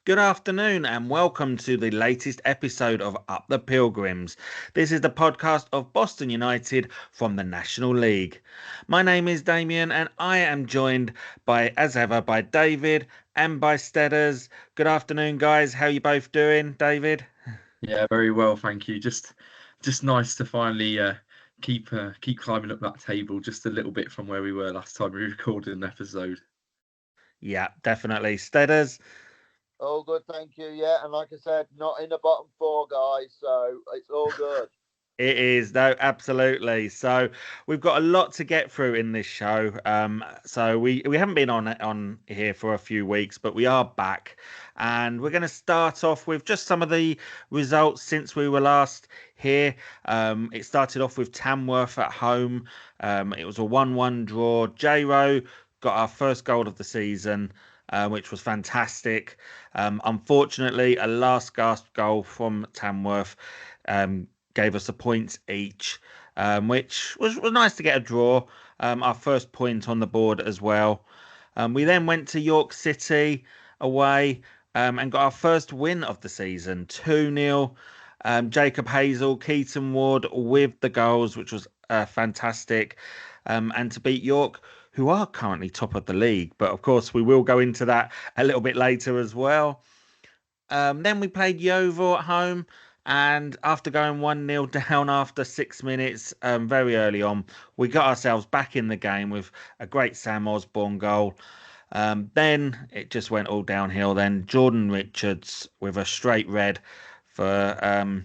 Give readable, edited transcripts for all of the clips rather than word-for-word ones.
Good afternoon and welcome to the latest episode of Up the Pilgrims. This is the podcast of Boston United from the National League. My name is Damien and I am joined by, as ever, by David and by Stedders. Good afternoon, guys. How are you both doing, David? Yeah, very well, thank you. Just nice to finally keep climbing up that table just a little bit from where we were last time we recorded an episode. Yeah, definitely. Stedders. All good, thank you. Yeah, and like I said, not in the bottom four, guys, so it's all good. It is, no, absolutely. So we've got a lot to get through in this show. So we haven't been on here for a few weeks, but we are back, and we're going to start off with just some of the results since we were last here. It started off with Tamworth at home. It was a 1-1 draw. J-Ro got our first goal of the season. Which was fantastic. Unfortunately, a last gasp goal from Tamworth gave us a point each, which was nice to get a draw. Our first point on the board as well. We then went to York City away and got our first win of the season, 2-0. Jacob Hazel, Keaton Ward with the goals, which was fantastic. And to beat York, who are currently top of the league. But of course, we will go into that a little bit later as well. Then we played Yeovil at home. And after going 1-0 down after 6 minutes, very early on, we got ourselves back in the game with a great Sam Osborne goal. Then it just went all downhill. Then Jordan Richards with a straight red for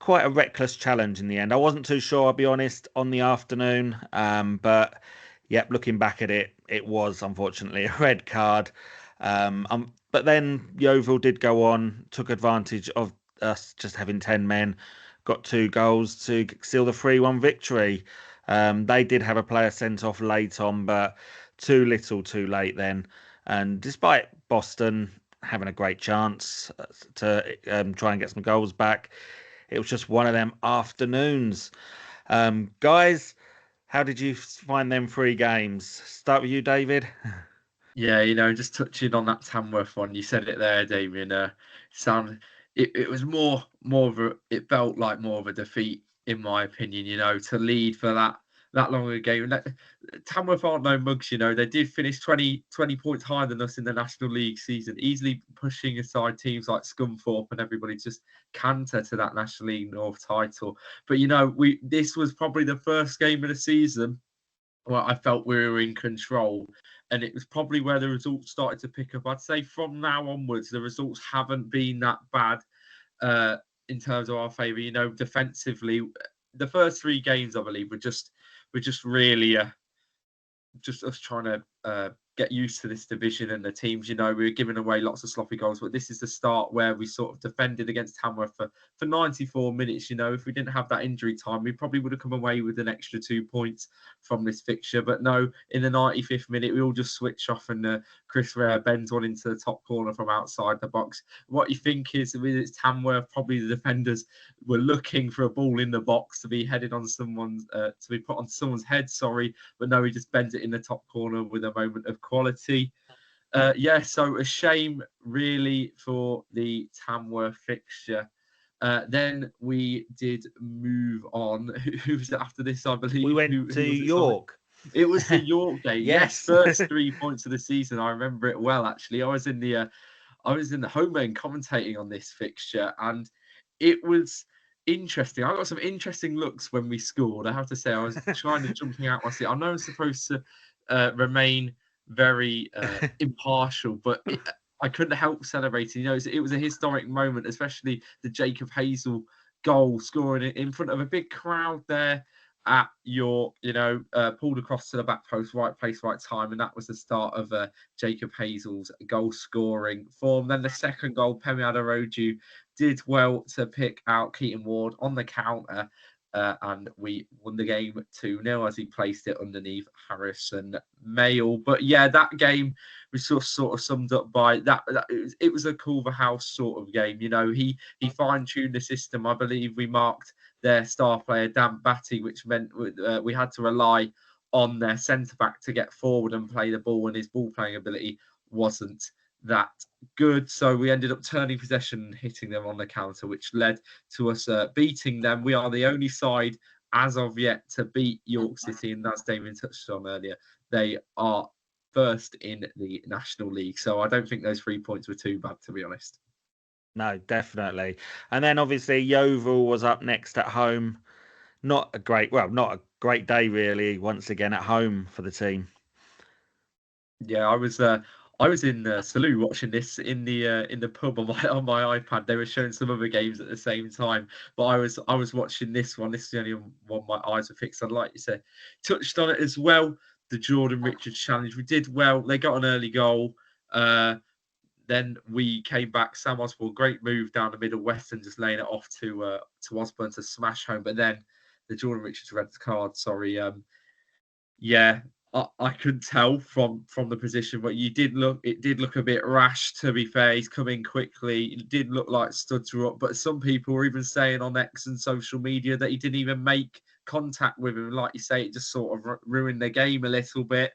quite a reckless challenge in the end. I wasn't too sure, I'll be honest, on the afternoon. But yep, looking back at it, it was unfortunately a red card. But then Yeovil did go on, took advantage of us just having 10 men, got 2 goals to seal the 3-1 victory. They did have a player sent off late on, but too little too late then. And despite Boston having a great chance to try and get some goals back, it was just one of them afternoons. Guys, how did you find them 3 games? Start with you, David. Yeah, just touching on that Tamworth one, you said it there, Damien. It was more of a, it felt like more of a defeat in my opinion. To lead for that long a game. Tamworth aren't no mugs. They did finish 20 points higher than us in the National League season, easily pushing aside teams like Scunthorpe and everybody just canter to that National League North title. But this was probably the first game of the season where I felt we were in control. And it was probably where the results started to pick up. I'd say from now onwards, the results haven't been that bad in terms of our favour. Defensively, the first 3 games, I believe, were just really just us trying to get used to this division and the teams. We were giving away lots of sloppy goals, but this is the start where we sort of defended against Tamworth for 94 minutes. If we didn't have that injury time, we probably would have come away with an extra 2 points from this fixture. But no, in the 95th minute, we all just switch off and Chris Rare bends one into the top corner from outside the box. What you think is, with it's Tamworth, probably the defenders were looking for a ball in the box to be headed on someone's, to be put on someone's head, but no, he just bends it in the top corner with a moment of quality. So a shame really for the Tamworth fixture. Then we did move on. Who was it after this, I believe? We went to York. It was the York game. Yes. First 3 points of the season. I remember it well, actually. I was in the home end commentating on this fixture, and it was interesting. I got some interesting looks when we scored. I have to say, I was trying to jumping out my seat. I know I'm supposed to remain very impartial, but I couldn't help celebrating. It was a historic moment, especially the Jacob Hazel goal, scoring in front of a big crowd there at York. Pulled across to the back post, right place, right time, and that was the start of Jacob Hazel's goal scoring form. Then the second goal, Pemi Aderoju did well to pick out Keaton Ward on the counter. And we won the game 2-0 as he placed it underneath Harrison Mayle. But yeah, that game was sort of summed up by that. It was a Culverhouse sort of game. He fine-tuned the system. I believe we marked their star player, Dan Batty, which meant we had to rely on their centre-back to get forward and play the ball, and his ball-playing ability wasn't that good. So we ended up turning possession and hitting them on the counter, which led to us beating them. We are the only side as of yet to beat York City, and as Damien touched on earlier, they are first in the National League. So I don't think those 3 points were too bad, to be honest. No, definitely. And then obviously Yeovil was up next at home. Not a great day really. Once again at home for the team. Yeah, I was in Salou watching this in the pub on my iPad. They were showing some other games at the same time, but I was watching this one. This is the only one my eyes were fixed on. Like you said, touched on it as well. The Jordan Richards challenge. We did well. They got an early goal. Then we came back. Sam Osborne, great move down the middle. Weston just laying it off to Osborne to smash home. But then the Jordan Richards red card. Sorry. Yeah, I couldn't tell from the position, but it did look a bit rash, to be fair. He's coming quickly. It did look like studs were up, but some people were even saying on X and social media that he didn't even make contact with him. Like you say, it just sort of ruined the game a little bit.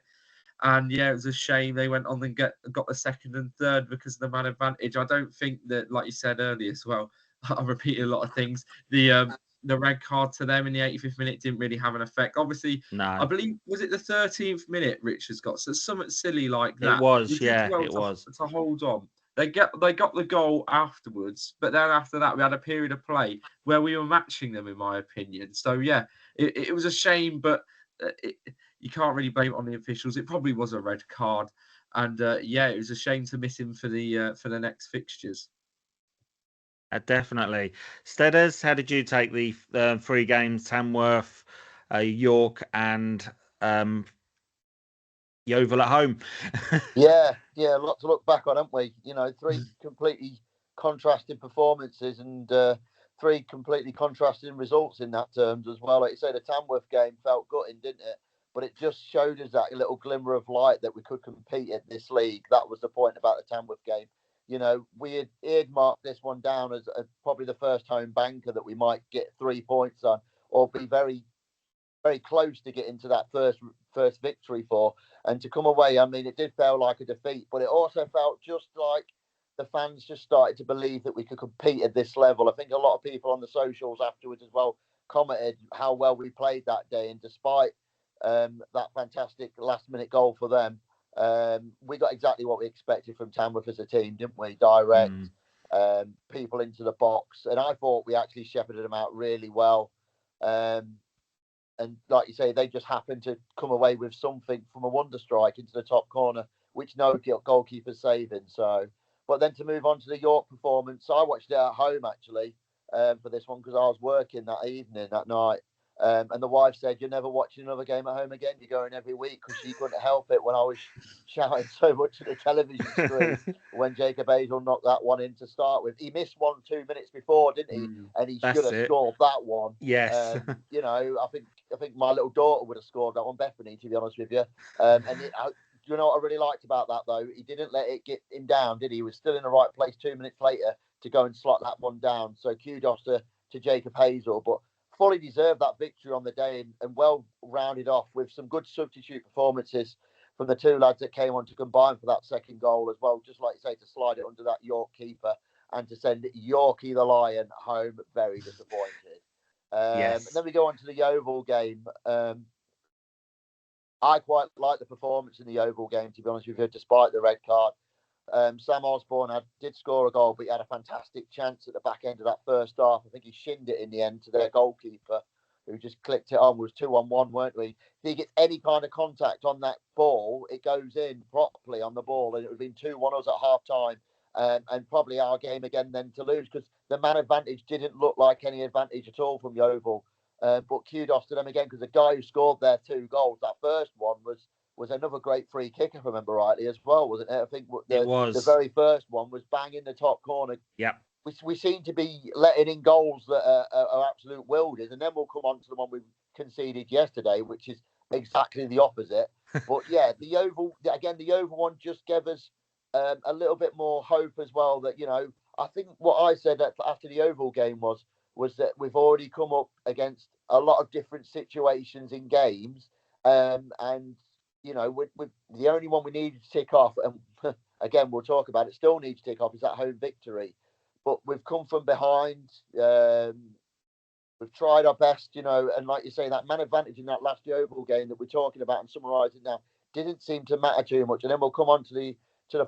And yeah, it was a shame they went on and got the second and third because of the man advantage. I don't think that, like you said earlier as well, I repeated a lot of things. The red card to them in the 85th minute didn't really have an effect. Obviously, No. I believe, was it the 13th minute Richards got? So something silly like that. It was, We did well it was. to hold on. They got the goal afterwards, but then after that we had a period of play where we were matching them, in my opinion. So yeah, it was a shame, but you can't really blame it on the officials. It probably was a red card, and yeah, it was a shame to miss him for the next fixtures. Definitely. Steaders, how did you take the 3 games? Tamworth, York, and Yeovil at home. Yeah, a lot to look back on, haven't we? 3 completely contrasting performances and 3 completely contrasting results in that terms as well. Like you say, the Tamworth game felt gutting, didn't it? But it just showed us that little glimmer of light that we could compete at this league. That was the point about the Tamworth game. We had earmarked this one down as probably the first home banker that we might get 3 points on, or be very, very close to getting to that first victory for. And to come away, I mean, it did feel like a defeat, but it also felt just like the fans just started to believe that we could compete at this level. I think a lot of people on the socials afterwards as well commented how well we played that day, and despite that fantastic last-minute goal for them, we got exactly what we expected from Tamworth as a team, didn't we? Direct, people into the box, and I thought we actually shepherded them out really well. And like you say, they just happened to come away with something from a wonder strike into the top corner, which no goalkeeper's saving. So, but then to move on to the York performance, I watched it at home actually for this one because I was working that evening, that night. And the wife said, "You're never watching another game at home again. You're going every week," because she couldn't help it when I was shouting so much at the television screen when Jacob Hazel knocked that one in to start with. He missed 2 minutes before, didn't he? And he should have scored that one. Yes. I think my little daughter would have scored that one, Bethany, to be honest with you. You know what I really liked about that, though? He didn't let it get him down, did he? He was still in the right place 2 minutes later to go and slot that one down. So kudos to Jacob Hazel. But fully deserved that victory on the day and well rounded off with some good substitute performances from the 2 lads that came on to combine for that second goal as well. Just like you say, to slide it under that York keeper and to send Yorkie the Lion home very disappointed. Yes. And then we go on to the Yeovil game. I quite like the performance in the Yeovil game, to be honest with you, despite the red card. Sam Osborne did score a goal, but he had a fantastic chance at the back end of that first half. I think he shinned it in the end to their goalkeeper, who just clicked it on. We was 2-on-1, weren't we? If he gets any kind of contact on that ball, it goes in properly on the ball, and it would have been 2-1 us at half time. And probably our game again then to lose, because the man advantage didn't look like any advantage at all from Yeovil. But kudos to them again, because the guy who scored their 2 goals, that first one was another great free kick, if I remember rightly, as well, wasn't it? I think it was. The very first one was bang in the top corner. Yep. We seem to be letting in goals that are absolute wilders, and then we'll come on to the one we conceded yesterday, which is exactly the opposite. But yeah, the Yeovil one just gave us a little bit more hope as well. That I think what I said after the Yeovil game was that we've already come up against a lot of different situations in games, and with the only one we needed to tick off, and again, we'll talk about it, still needs to tick off, is that home victory. But we've come from behind. We've tried our best, and like you say, that man advantage in that last Yeovil game that we're talking about and summarising now didn't seem to matter too much. And then we'll come on to the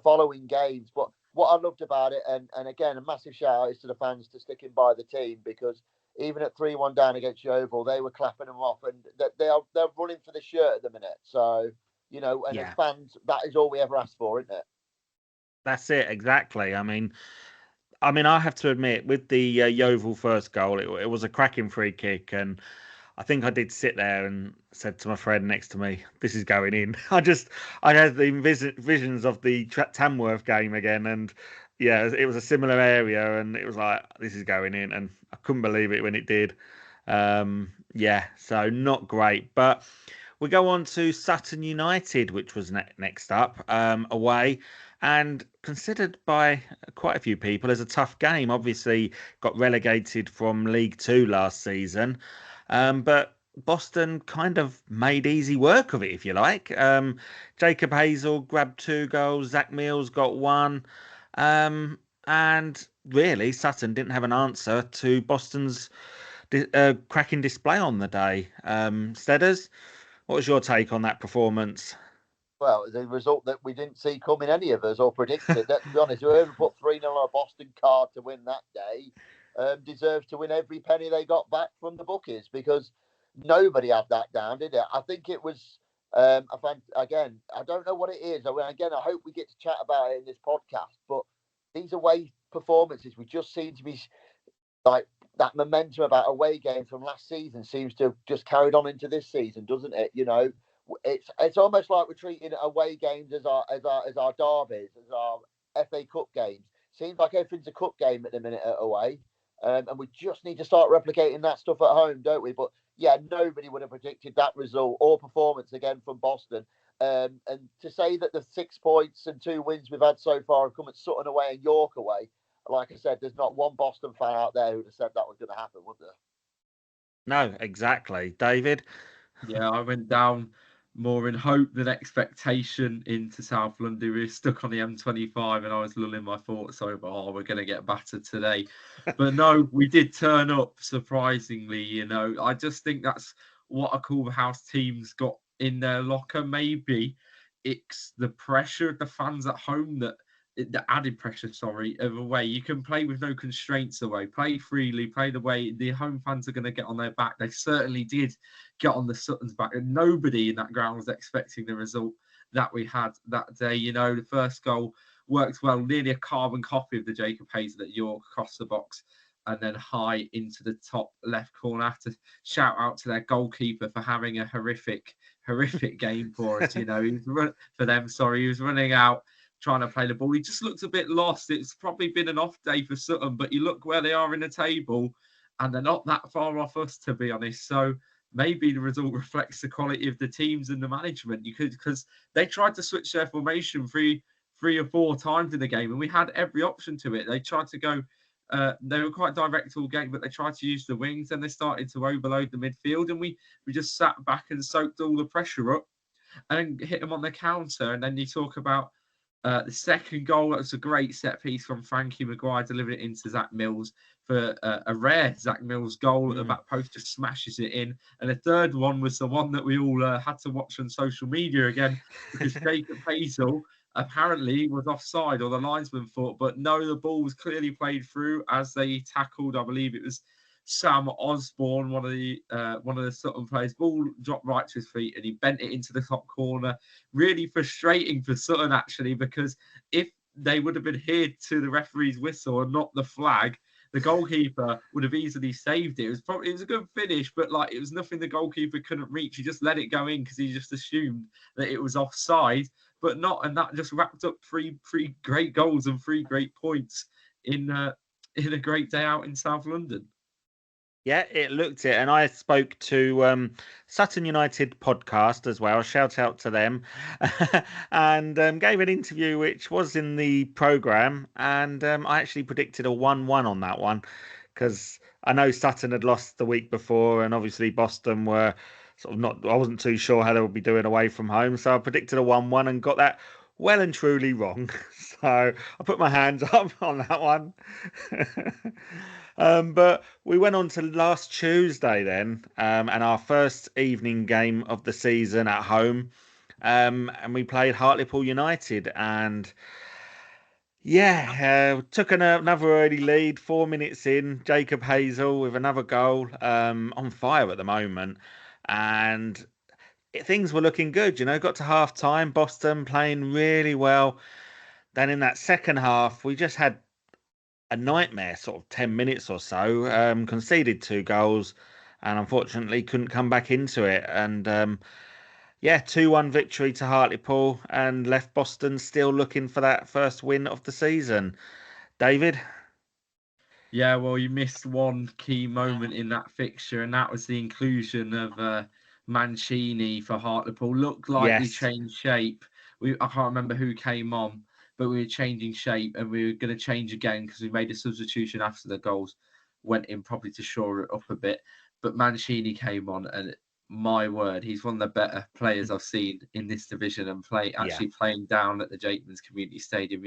following games. But what I loved about it, and again, a massive shout out is to the fans to sticking by the team, because even at 3-1 down against Yeovil, they were clapping them off, and they're running for the shirt at the minute. So, and as fans, that is all we ever asked for, isn't it? That's it, exactly. I mean, I have to admit, with the Yeovil first goal, it was a cracking free kick, and I think I did sit there and said to my friend next to me, "This is going in." I had the visions of the Tamworth game again, and yeah, it was a similar area, and it was like, "This is going in," and I couldn't believe it when it did. Yeah, so not great, but we go on to Sutton United, which was next up, away, and considered by quite a few people as a tough game. Obviously, got relegated from League Two last season, but Boston kind of made easy work of it, if you like. Jacob Hazel grabbed 2 goals, Zach Mills got 1, and really Sutton didn't have an answer to Boston's cracking display on the day. Stedders, what was your take on that performance? Well, the result that we didn't see coming, any of us, or predicted. Let's be honest, whoever put 3-0 on a Boston card to win that day deserves to win every penny they got back from the bookies, because nobody had that down, did it? I think it was, again, I don't know what it is. I mean, again, I hope we get to chat about it in this podcast, but these away performances, we just seem to be like, that momentum about away games from last season seems to have just carried on into this season, doesn't it? It's almost like we're treating away games as our derbies, as our FA Cup games. Seems like everything's a cup game at the minute away, and we just need to start replicating that stuff at home, don't we? But yeah, nobody would have predicted that result or performance again from Boston. And to say that the 6 points and 2 wins we've had so far have come at Sutton away and York away, like I said, there's not one Boston fan out there who'd have said that was going to happen, would there? No, exactly. David? Yeah, I went down more in hope than expectation into South London. We were stuck on the M25 and I was lulling my thoughts over, we're going to get battered today. But no, we did turn up, surprisingly. I just think that's what a cool house team's got in their locker. Maybe it's the pressure of the fans at home, the added pressure, of away. You can play with no constraints away, play freely, play the way the home fans are going to get on their back. They certainly did get on the Sutton's back, and nobody in that ground was expecting the result that we had that day. The first goal worked well, nearly a carbon copy of the Jacob Hazel at York across the box, and then high into the top left corner. I have to shout out to their goalkeeper for having a horrific game for us. He was running out trying to play the ball. He just looked a bit lost. It's probably been an off day for Sutton, but you look where they are in the table and they're not that far off us, to be honest. So maybe the result reflects the quality of the teams and the management. Because they tried to switch their formation three or 4 times in the game, and we had every option to it. They tried to go, they were quite direct all game, but they tried to use the wings, and they started to overload the midfield, and we just sat back and soaked all the pressure up and hit them on the counter. And then you talk about the second goal. That was a great set piece from Frankie Maguire, delivered it into Zach Mills for a rare Zach Mills goal at the back post, just smashes it in. And the third one was the one that we all had to watch on social media again, because Jacob Hazel apparently was offside, or the linesman thought, but no, the ball was clearly played through as they tackled, I believe it was Sam Osborne, one of the Sutton players. Ball dropped right to his feet and he bent it into the top corner. Really frustrating for Sutton, actually, because if they would have adhered to the referee's whistle and not the flag, the goalkeeper would have easily saved it. It was a good finish, but it was nothing the goalkeeper couldn't reach. He just let it go in because he just assumed that it was offside, but not. And that just wrapped up three great goals and 3 great points in a great day out in South London. Yeah, it looked it. And I spoke to Sutton United podcast as well. Shout out to them. And gave an interview which was in the programme. And I actually predicted a 1-1 on that one, because I know Sutton had lost the week before, and obviously Boston were sort of not, I wasn't too sure how they would be doing away from home. So I predicted a 1-1 and got that well and truly wrong. So I put my hands up on that one. But we went on to last Tuesday then, and our first evening game of the season at home. And we played Hartlepool United, and took another early lead. 4 minutes in, Jacob Hazel with another goal, on fire at the moment, and things were looking good. Got to half time, Boston playing really well. Then in that second half, we just had a nightmare sort of 10 minutes or so, conceded 2 goals, and unfortunately couldn't come back into it. And 2-1 victory to Hartlepool, and left Boston still looking for that first win of the season. David? Yeah, well, you missed one key moment in that fixture, and that was the inclusion of Mancini for Hartlepool. Looked like we Yes. changed shape. I can't remember who came on, but we were changing shape, and we were going to change again because we made a substitution after the goals went in, probably to shore it up a bit. But Mancini came on, and my word, he's one of the better players I've seen in this division, and playing down at the Jakeman's Community Stadium.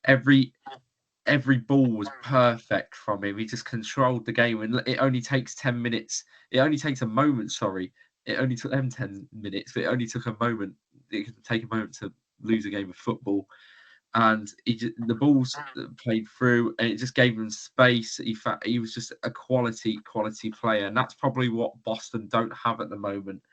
Every ball was perfect from him. He just controlled the game, and it only takes 10 minutes. It only takes a moment. Sorry, it only took them 10 minutes, but it only took a moment. It can take a moment to lose a game of football, and the balls played through, and it just gave him space. He was just a quality player, and that's probably what Boston don't have at the moment.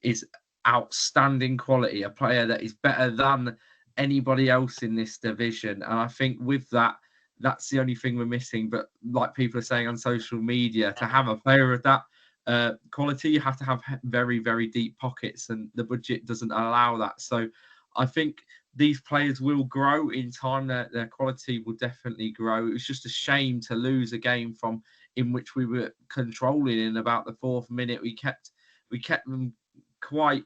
Is outstanding quality, a player that is better than anybody else in this division, and I think with that. That's the only thing we're missing. But like people are saying on social media, to have a player of that quality, you have to have very, very deep pockets, and the budget doesn't allow that. So I think these players will grow in time. Their quality will definitely grow. It was just a shame to lose a game in which we were controlling. In about the 4th minute, we kept them quite.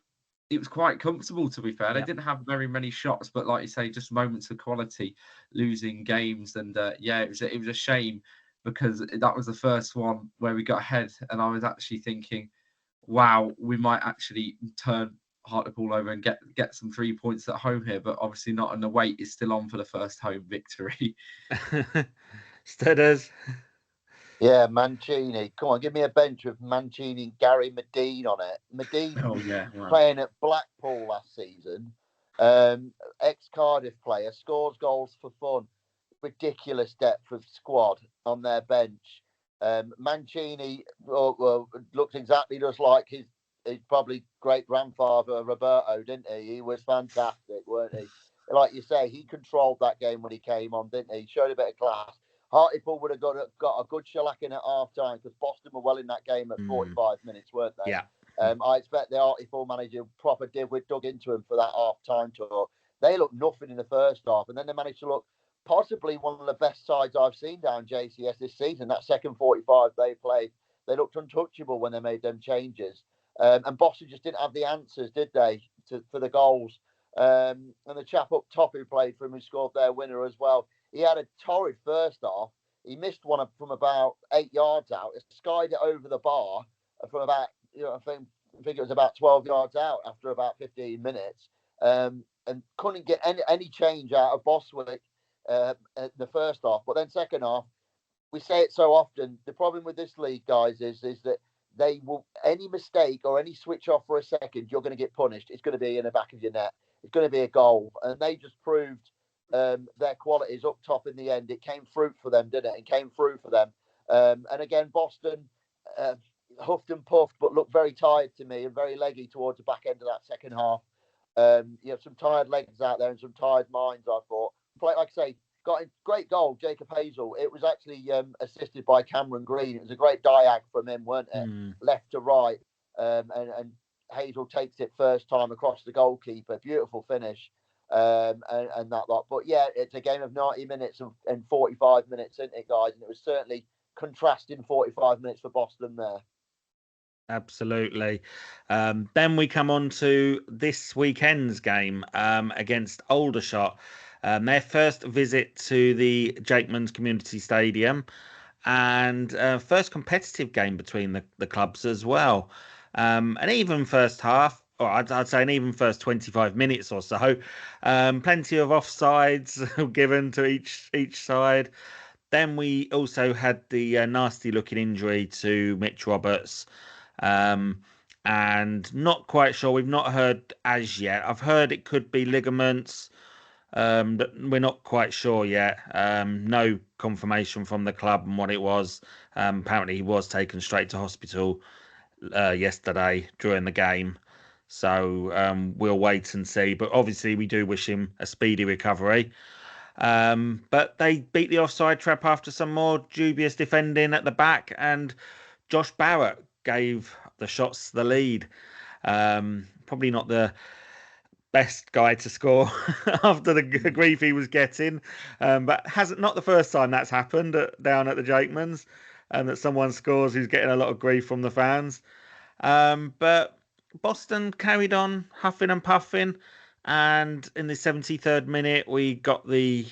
It was quite comfortable, to be fair. They didn't have very many shots, but like you say, just moments of quality, losing games. And it was a shame, because that was the first one where we got ahead, and I was actually thinking, wow, we might actually turn Hartlepool over and get some 3 points at home here. But obviously not, and the wait is still on for the first home victory. Steaders. Yeah, Mancini. Come on, give me a bench with Mancini and Gary Medine on it. Medine playing at Blackpool last season. Ex-Cardiff player, scores goals for fun. Ridiculous depth of squad on their bench. Mancini looked exactly just like his probably great-grandfather Roberto, didn't he? He was fantastic, weren't he? Like you say, he controlled that game when he came on, didn't he? Showed a bit of class. Hartlepool would have got a good shellacking at half time, because Boston were well in that game at 45 minutes, weren't they? Yeah. I expect the Hartlepool manager proper dug into him for that half time talk. They looked nothing in the first half, and then they managed to look possibly one of the best sides I've seen down JCS this season. That second 45 they played, they looked untouchable when they made them changes. And Boston just didn't have the answers, did they, for the goals? And the chap up top who played for him, who scored their winner as well, he had a torrid first half. He missed one from about 8 yards out. It skied it over the bar from about, I think it was about 12 yards out after about 15 minutes, and couldn't get any change out of Boswick at the first half. But then second half, we say it so often, the problem with this league, guys, is that they will, any mistake or any switch off for a second, you're going to get punished. It's going to be in the back of your net. It's going to be a goal. And they just proved their qualities up top in the end. It came through for them, didn't it? It came through for them. And again, Boston huffed and puffed, but looked very tired to me and very leggy towards the back end of that second half. Some tired legs out there and some tired minds, I thought. Like I say, got a great goal, Jacob Hazel. It was actually assisted by Cameron Green. It was a great diag from him, weren't it? Left to right. And Hazel takes it first time across the goalkeeper. Beautiful finish. And that lot. But yeah, it's a game of 90 minutes and 45 minutes, isn't it, guys? And it was certainly contrasting 45 minutes for Boston there. Absolutely. Then we come on to this weekend's game against Aldershot. Their first visit to the Jakeman's Community Stadium, and first competitive game between the clubs as well. And even first half, or I'd say, and even first 25 minutes or so. Plenty of offsides given to each side. Then we also had the nasty-looking injury to Mitch Roberts, and not quite sure. We've not heard as yet. I've heard it could be ligaments. But we're not quite sure yet. No confirmation from the club on what it was. Apparently, he was taken straight to hospital yesterday during the game. So we'll wait and see. But obviously, we do wish him a speedy recovery. But they beat the offside trap after some more dubious defending at the back, and Josh Barrett gave the shots the lead. Probably not the best guy to score after the grief he was getting, but hasn't not the first time that's happened down at the Jakemans, and that someone scores who's getting a lot of grief from the fans. But Boston carried on huffing and puffing, and in the 73rd minute we got the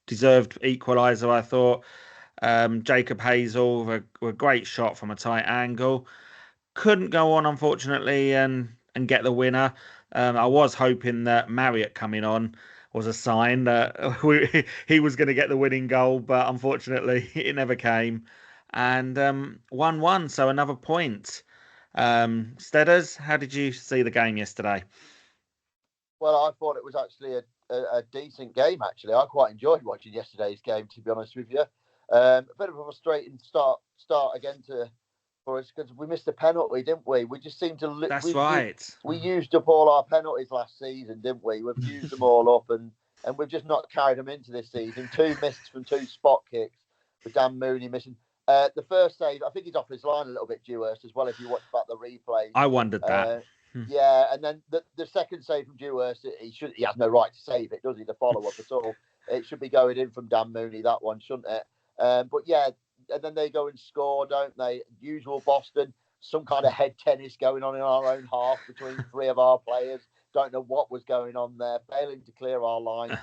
deserved equaliser. I thought Jacob Hazel with a great shot from a tight angle. Couldn't go on, unfortunately, and get the winner. I was hoping that Marriott coming on was a sign that he was going to get the winning goal, but unfortunately it never came. And 1-1, so another point. Stedders, how did you see the game yesterday? Well, I thought it was actually a decent game, actually. I quite enjoyed watching yesterday's game, to be honest with you. A bit of a frustrating start again for us, because we missed a penalty, didn't we? We just seemed to. That's right. We used up all our penalties last season, didn't we? We've used them all up, and we've just not carried them into this season. 2 missed from 2 spot kicks, with Dan Mooney missing. The first save, I think he's off his line a little bit, Dewhurst, as well. If you watch back the replay, I wondered that. Yeah, and then the second save from Dewhurst, he has no right to save it, does he? The follow up at all. It should be going in from Dan Mooney, that one, shouldn't it? But yeah, and then they go and score, don't they? Usual Boston, some kind of head tennis going on in our own half between 3 of our players. Don't know what was going on there, failing to clear our line.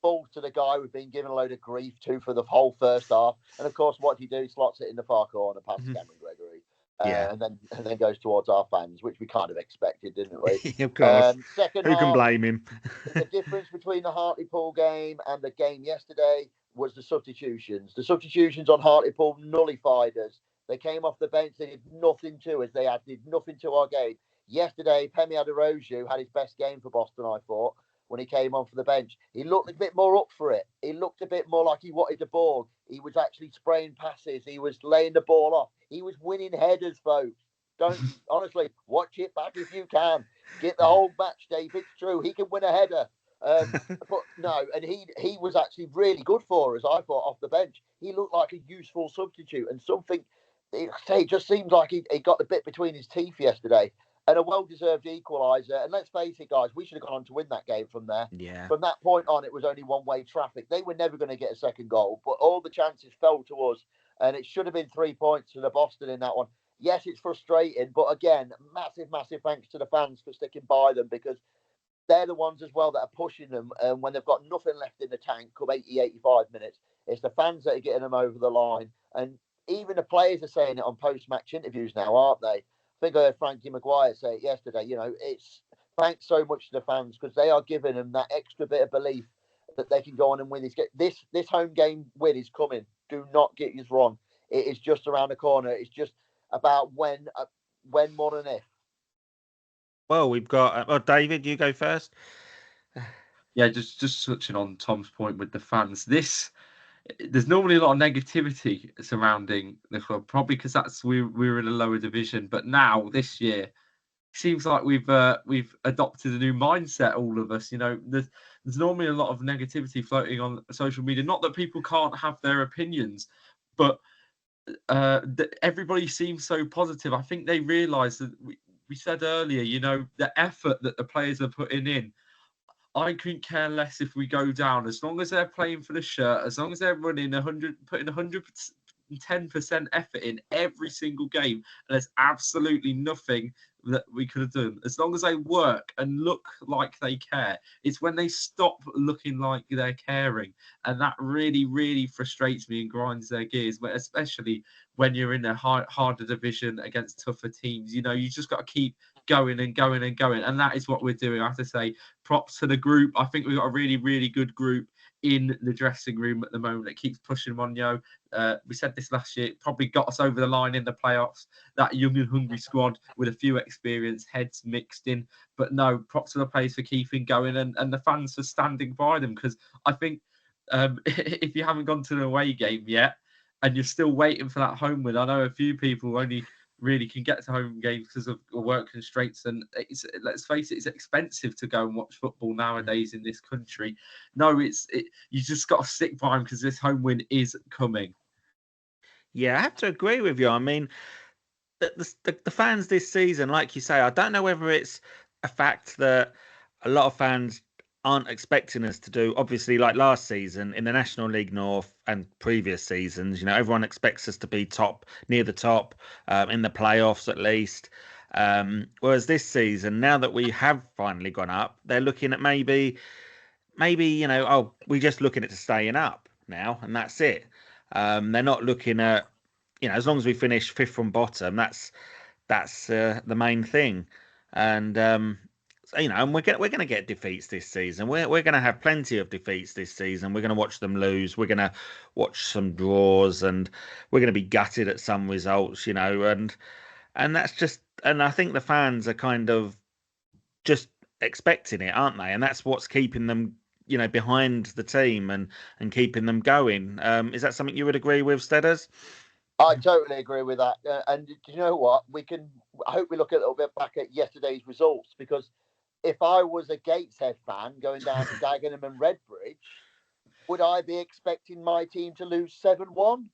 Ball to the guy we've been giving a load of grief to for the whole first half. And of course, what do you do? Slots it in the far corner past Cameron Gregory. And then goes towards our fans, which we kind of expected, didn't we? Of course. Second Who half, can blame him? the difference between the Hartlepool game and the game yesterday was the substitutions. The substitutions on Hartlepool nullified us. They came off the bench. They did nothing to us. They did nothing to our game. Yesterday, Pemi Aderoju had his best game for Boston, I thought, when he came on for the bench. He looked a bit more up for it. He looked a bit more like he wanted the ball. He was actually spraying passes. He was laying the ball off. He was winning headers, folks. Don't, honestly, watch it back if you can. Get the whole match, Dave. It's true. He can win a header. But no, and he was actually really good for us, I thought, off the bench. He looked like a useful substitute, and something, it just seems like he got the bit between his teeth yesterday. And a well-deserved equaliser. And let's face it, guys, we should have gone on to win that game from there. Yeah. From that point on, it was only one-way traffic. They were never going to get a second goal, but all the chances fell to us, and it should have been 3 points to the Boston in that one. Yes, it's frustrating, but again, massive, massive thanks to the fans for sticking by them, because they're the ones as well that are pushing them. And when they've got nothing left in the tank, come 80, 85 minutes, it's the fans that are getting them over the line. And even the players are saying it on post-match interviews now, aren't they? I think I heard Frankie Maguire say it yesterday. You know, it's thanks so much to the fans, because they are giving them that extra bit of belief that they can go on and win this home game win is coming. Do not get us wrong. It is just around the corner. It's just about when more than if. Well, we've got David, you go first. Yeah, just touching on Tom's point with the fans. There's normally a lot of negativity surrounding the club, probably because we're in a lower division. But now this year, it seems like we've adopted a new mindset. All of us, you know, there's normally a lot of negativity floating on social media. Not that people can't have their opinions, but everybody seems so positive. I think they realise that we said earlier, you know, the effort that the players are putting in. I couldn't care less if we go down, as long as they're playing for the shirt, as long as they're putting 110% effort in every single game. And there's absolutely nothing that we could have done. As long as they work and look like they care. It's when they stop looking like they're caring. And that really, really frustrates me and grinds their gears, but especially when you're in a harder division against tougher teams. You know, you just got to keep going and going and going. And that is what we're doing. I have to say, props to the group. I think we've got a really, really good group in the dressing room at the moment that keeps pushing them on. We said this last year, it probably got us over the line in the playoffs. That young and hungry squad with a few experienced heads mixed in. But no, props to the players for keeping going and the fans for standing by them. Because I think if you haven't gone to an away game yet and you're still waiting for that home win, I know a few people only really can get to home games because of work constraints, and let's face it, it's expensive to go and watch football nowadays in this country. No, you just got to stick by them because this home win is coming. Yeah, I have to agree with you. I mean, the fans this season, like you say, I don't know whether it's a fact that a lot of fans aren't expecting us to do, obviously, like last season in the National League North and previous seasons, everyone expects us to be near the top, in the playoffs at least. Whereas this season, now that we have finally gone up, they're looking at maybe, we're just looking at staying up now, and that's it. They're not looking at, as long as we finish fifth from bottom, that's the main thing. And and we're gonna get defeats this season. We're gonna have plenty of defeats this season. We're gonna watch them lose. We're gonna watch some draws, and we're gonna be gutted at some results. And that's just. And I think the fans are kind of just expecting it, aren't they? And that's what's keeping them, behind the team and keeping them going. Is that something you would agree with, Stedders? I totally agree with that. And do you know what? I hope we look a little bit back at yesterday's results, because if I was a Gateshead fan going down to Dagenham and Redbridge, would I be expecting my team to lose 7-1?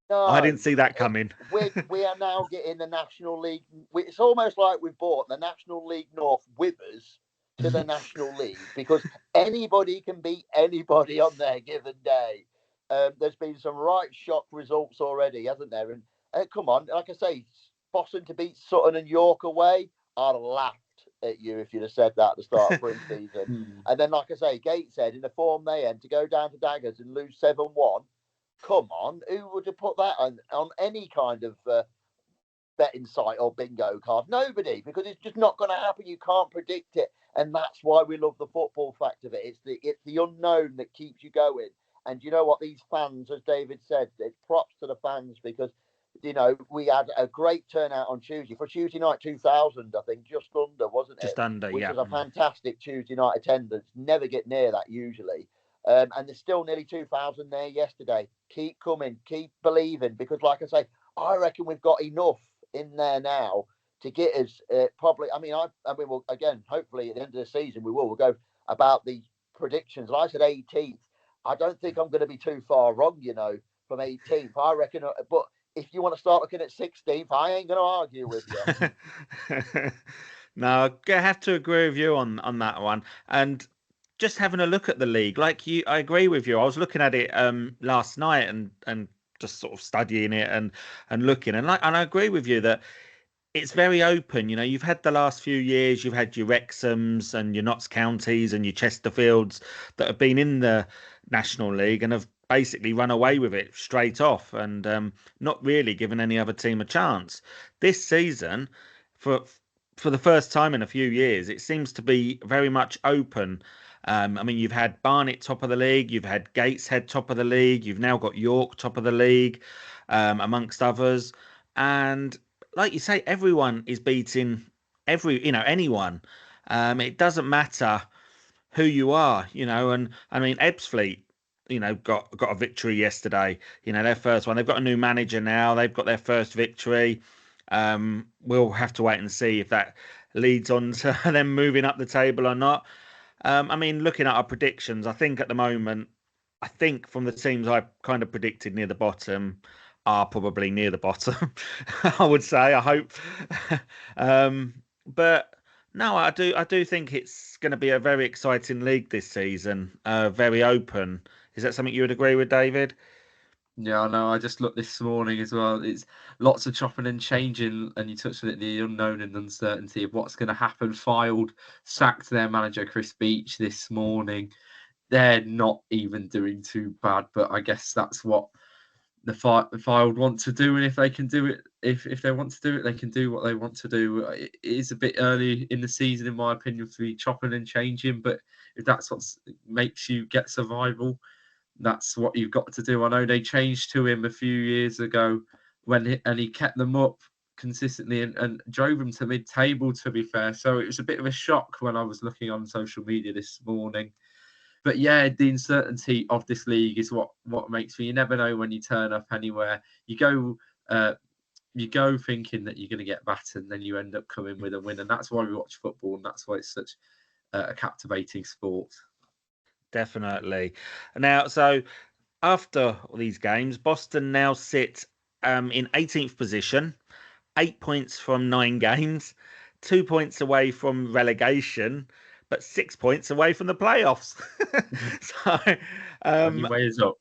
No. I didn't see that coming. We are now getting the National League. It's almost like we've brought the National League North withers to the National League, because anybody can beat anybody on their given day. There's been some right shock results already, hasn't there? And come on, like I say, Boston to beat Sutton and York away, I'd have laughed at you if you'd have said that at the start of pre-season. And then, like I say, Gateshead, in the form they end, to go down to Daggers and lose 7-1. Come on, who would have put that on any kind of betting site or bingo card? Nobody, because it's just not going to happen. You can't predict it, and that's why we love the football fact of it. It's the unknown that keeps you going. And you know what? These fans, as David said, it's props to the fans, because we had a great turnout on Tuesday for Tuesday night 2000. I think just under, wasn't it? Just under, which yeah. was a fantastic Tuesday night attendance. Never get near that usually. And there's still nearly 2,000 there yesterday. Keep coming, keep believing, because like I say, I reckon we've got enough in there now to get us probably. I mean, well, again, hopefully at the end of the season we'll go about the predictions. And I said 18th. I don't think I'm going to be too far wrong, from 18th. I reckon, but if you want to start looking at 16th, I ain't going to argue with you. No, I have to agree with you on that one. And just having a look at the league, like you, I agree with you. I was looking at it last night and just sort of studying it and looking, and I agree with you that it's very open. You've had the last few years, you've had your Wrexhams and your Notts Counties and your Chesterfields that have been in the National League and have basically run away with it straight off and not really given any other team a chance. This season, for the first time in a few years, it seems to be very much open. I mean, you've had Barnet top of the league, you've had Gateshead top of the league, you've now got York top of the league, amongst others. And like you say, everyone is beating anyone. It doesn't matter who you are, and I mean, Ebbsfleet, got a victory yesterday, their first one. They've got a new manager now. They've got their first victory. We'll have to wait and see if that leads on to them moving up the table or not. I mean, looking at our predictions, I think at the moment, from the teams I kind of predicted near the bottom are probably near the bottom. I would say, I hope. But no, I do think it's going to be a very exciting league this season. Very open. Is that something you would agree with, David? Yeah, I know. I just looked this morning as well. It's lots of chopping and changing, and you touched on it, the unknown and uncertainty of what's going to happen. Fylde sacked their manager, Chris Beach, this morning. They're not even doing too bad, but I guess that's what the Fylde want to do, and if they can do it, if they want to do it, they can do what they want to do. It is a bit early in the season, in my opinion, to be chopping and changing. But if that's what makes you get survival, that's what you've got to do. I know they changed to him a few years ago and he kept them up consistently and drove them to mid-table, to be fair. So it was a bit of a shock when I was looking on social media this morning. But yeah, the uncertainty of this league is what makes me. You never know when you turn up anywhere. You go thinking that you're going to get battered, and then you end up coming with a win. And that's why we watch football, and that's why it's such a captivating sport. Definitely. Now, so after these games, Boston now sit in 18th position, 8 points from 9 games, 2 points away from relegation, but 6 points away from the playoffs. So, Only way is up.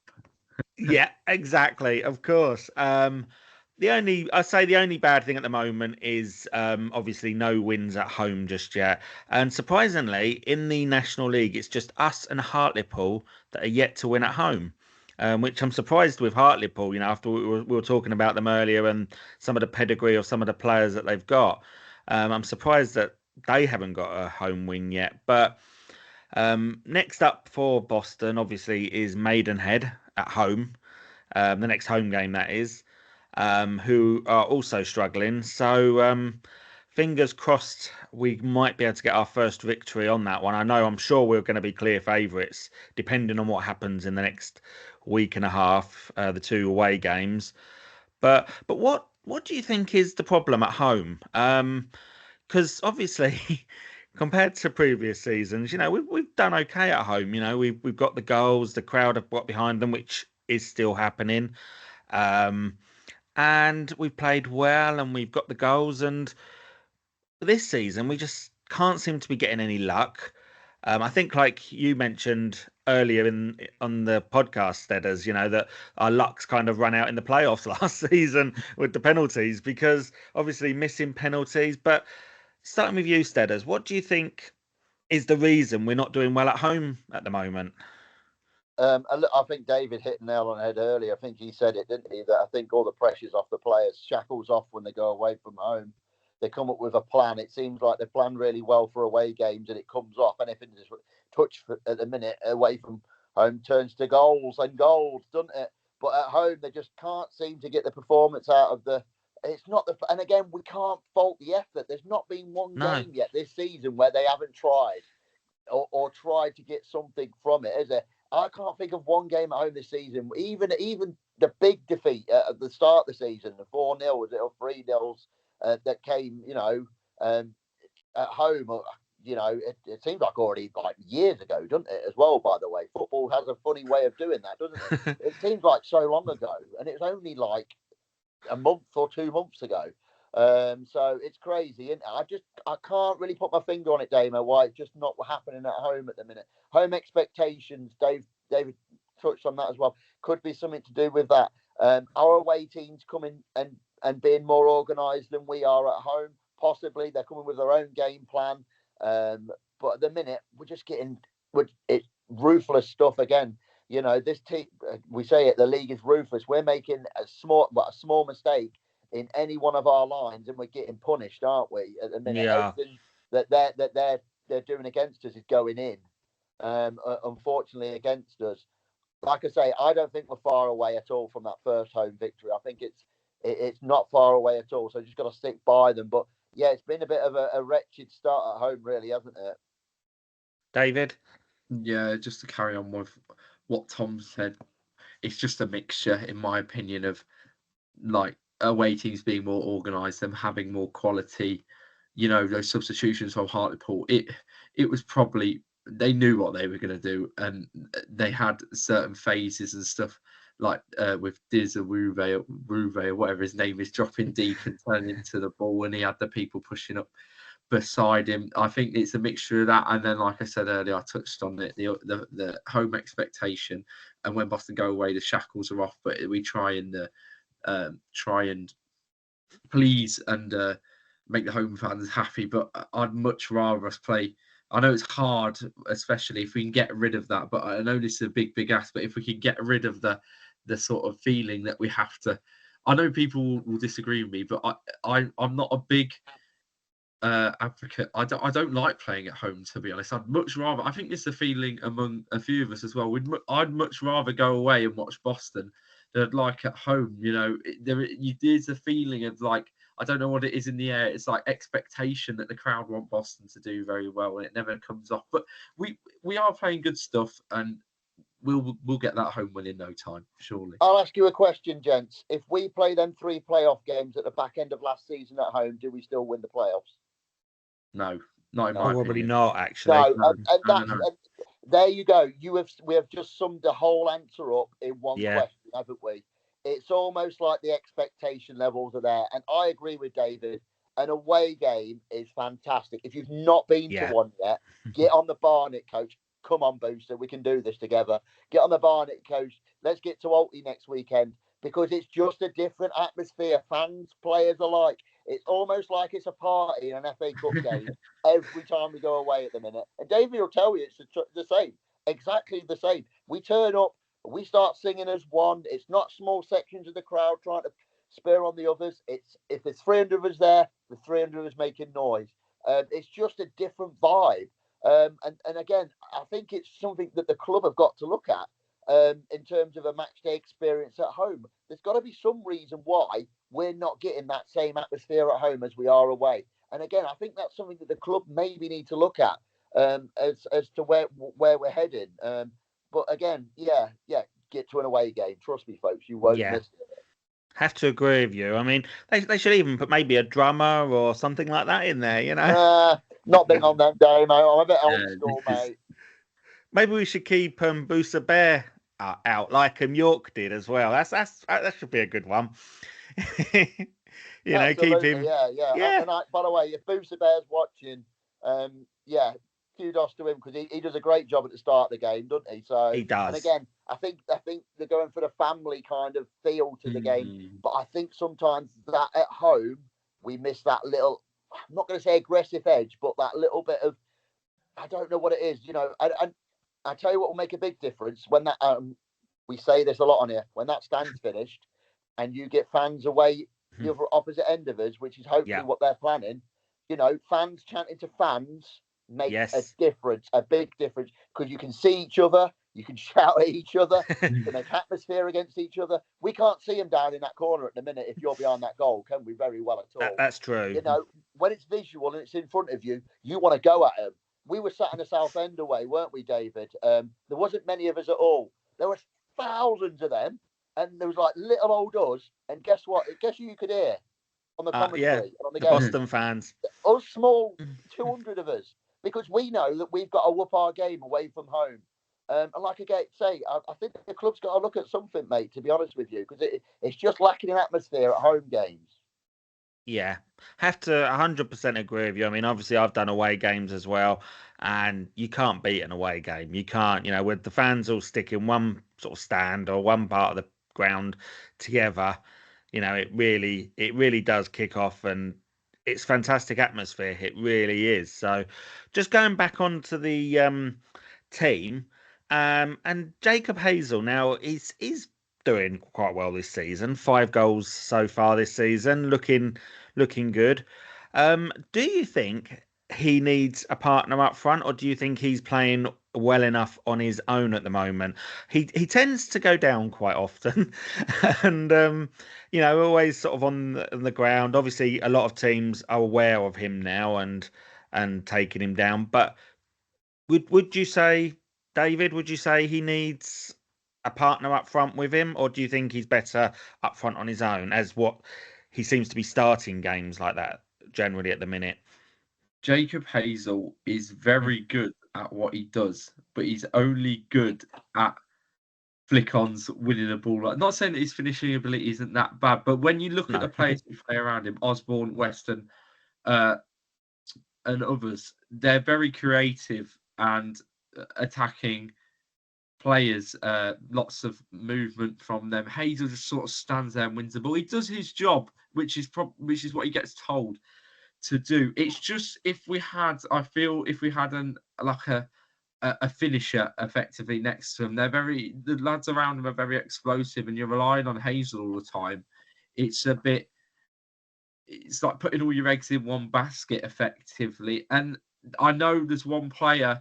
yeah, exactly. Of course. The only bad thing at the moment is obviously no wins at home just yet. And surprisingly, in the National League, it's just us and Hartlepool that are yet to win at home. Which I'm surprised with Hartlepool, after we were talking about them earlier and some of the pedigree of some of the players that they've got. I'm surprised that they haven't got a home win yet. But next up for Boston, obviously, is Maidenhead at home. The next home game, that is, who are also struggling. So fingers crossed we might be able to get our first victory on that one. I'm sure we're going to be clear favourites, depending on what happens in the next week and a half, the 2 away games. But what do you think is the problem at home? Because obviously, compared to previous seasons, we've done okay at home. We've got the goals, the crowd have got behind them, which is still happening. And we've played well, and we've got the goals. And this season, we just can't seem to be getting any luck. I think, like you mentioned earlier on the podcast, Steaders, that our luck's kind of run out in the playoffs last season with the penalties, because obviously missing penalties. But starting with you, Steaders, what do you think is the reason we're not doing well at home at the moment? I think David hit the nail on the head earlier. I think he said it, didn't he? That I think all the pressure's off the players, shackles off when they go away from home. They come up with a plan. It seems like they plan really well for away games, and it comes off. Anything just touch at the minute away from home turns to goals and goals, doesn't it? But at home, they just can't seem to get the performance out of the. It's not the. And again, we can't fault the effort. There's not been one game yet this season where they haven't tried or tried to get something from it, is there? I can't think of one game at home this season, even the big defeat at the start of the season, the 4-0, was it, or 3-0 that came, at home. It seems like already like years ago, doesn't it, as well, by the way? Football has a funny way of doing that, doesn't it? It seems like so long ago, and it was only like a month or 2 months ago. So it's crazy, and I can't really put my finger on it, Damo, why it's just not happening at home at the minute. Home expectations, David touched on that as well. Could be something to do with that. Our away teams coming and being more organised than we are at home. Possibly they're coming with their own game plan. But at the minute we're just getting it's ruthless stuff again. This team, we say it, the league is ruthless. We're making a small mistake in any one of our lines, and we're getting punished, aren't we? At the minute, everything that they're doing against us is going in. Unfortunately, against us. Like I say, I don't think we're far away at all from that first home victory. I think it's not far away at all. So just got to stick by them. But yeah, it's been a bit of a wretched start at home, really, hasn't it? David? Yeah, just to carry on with what Tom said, it's just a mixture, in my opinion, of like away teams being more organised, them having more quality. Those substitutions from Hartlepool, it was probably, they knew what they were going to do, and they had certain phases and stuff like with Diz or Rouve or whatever his name is, dropping deep and turning into the ball, and he had the people pushing up beside him. I think it's a mixture of that, and then, like I said earlier, I touched on it, the home expectation, and when Boston go away, the shackles are off. But we try and please and make the home fans happy. But I'd much rather us play. I know it's hard, especially if we can get rid of that. But I know this is a big ask. But if we can get rid of the the sort of feeling that we have to. I know people will disagree with me, but I'm not a big advocate. I don't like playing at home, to be honest. I'd much rather. I think it's a feeling among a few of us as well. I'd much rather go away and watch Boston than I'd like at home. You know, there's a feeling of like, I don't know what it is in the air. It's like expectation that the crowd want Boston to do very well, and it never comes off. But we are playing good stuff, and we'll get that home win in no time, surely. I'll ask you a question, gents. If we play them 3 playoff games at the back end of last season at home, do we still win the playoffs? No, not in my Probably opinion. not, actually. No, and No. and there you go. We have just summed the whole answer up in one Yeah. question, haven't we? It's almost like the expectation levels are there, and I agree with David. An away game is fantastic. If you've not been to Yeah. one yet, get on the Barnet coach. Come on, Booster, we can do this together. Get on the Barnet coach. Let's get to Alty next weekend, because it's just a different atmosphere. Fans, players alike. It's almost like it's a party in an FA Cup game every time we go away at the minute. And David will tell you it's the same, exactly the same. We turn up, we start singing as one. It's not small sections of the crowd trying to spur on the others. It's if there's 300 of us there, the 300 of us making noise. It's just a different vibe. And again, I think it's something that the club have got to look at. In terms of a match day experience at home, there's got to be some reason why we're not getting that same atmosphere at home as we are away. And again, I think that's something that the club maybe need to look at as to where we're heading. But again, yeah, get to an away game. Trust me, folks, you won't miss it. Have to agree with you. I mean, they should even put maybe a drummer or something like that in there, you know. Not being on that day, mate. I'm a bit old school, mate. Maybe we should keep Booster Bear out like York did as well. That should be a good one. You know, keep him. Yeah. And by the way, if Booster Bear's watching, kudos to him, because he does a great job at the start of the game, doesn't he? So he does. And again, I think they're going for the family kind of feel to the game, but I think sometimes that at home we miss that little. I'm not going to say aggressive edge, but that little bit of, I don't know what it is, you know. And I tell you what will make a big difference when that we say this a lot on here, when that stand's finished and you get fans away the other opposite end of us, which is hopefully what they're planning. You know, fans chanting to fans make a difference, a big difference, because you can see each other, you can shout at each other, you can make atmosphere against each other. We can't see them down in that corner at the minute if you're behind that goal, can we? Very well at all. That's true. You know, when it's visual and it's in front of you, you want to go at them. We were sat in the South End away, weren't we, David? There wasn't many of us at all. There were thousands of them, and there was like little old us. And guess what? Guess who you could hear on the commentary and on the game? Boston fans. Us small 200 of us, because we know that we've got to whoop our game away from home. And like I say, I think the club's got to look at something, mate, to be honest with you, because it's just lacking in atmosphere at home games. Yeah, have to 100% agree with you. I mean, obviously, I've done away games as well, and you can't beat an away game. You can't, you know, with the fans all stick in one sort of stand or one part of the ground together. You know, it really does kick off, and it's fantastic atmosphere. It really is. So, just going back onto the team, and Jacob Hazel. Now, he's doing quite well this season. 5 goals so far this season, looking good. Do you think he needs a partner up front, or do you think he's playing well enough on his own at the moment? He tends to go down quite often, and you know, always sort of on the ground. Obviously, a lot of teams are aware of him now and taking him down. But would you say, David? Would you say he needs a partner up front with him, or do you think he's better up front on his own, as what he seems to be starting games like that generally at the minute? Jacob Hazel is very good at what he does, but he's only good at flick-ons, winning a ball. I'm not saying that his finishing ability isn't that bad, but when you look at the players who play around him, Osborne, Weston, and others, they're very creative and attacking players, lots of movement from them. Hazel just sort of stands there and wins the ball. He does his job, which is what he gets told to do. It's just if we had a finisher effectively next to him. The lads around him are very explosive, and you're relying on Hazel all the time. It's like putting all your eggs in one basket effectively. And I know there's one player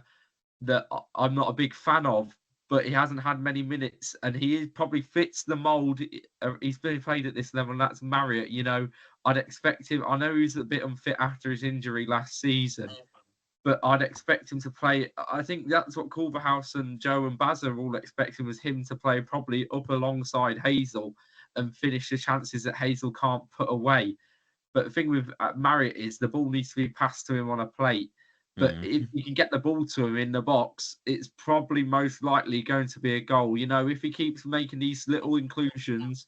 that I'm not a big fan of, but he hasn't had many minutes, and he probably fits the mould. He's been played at this level, and that's Marriott. I'd expect him. I know he's a bit unfit after his injury last season, but I'd expect him to play. I think that's what Culverhouse and Joe and Baz are all expecting, was him to play probably up alongside Hazel and finish the chances that Hazel can't put away. But the thing with Marriott is the ball needs to be passed to him on a plate. But if you can get the ball to him in the box, it's probably most likely going to be a goal. If he keeps making these little inclusions,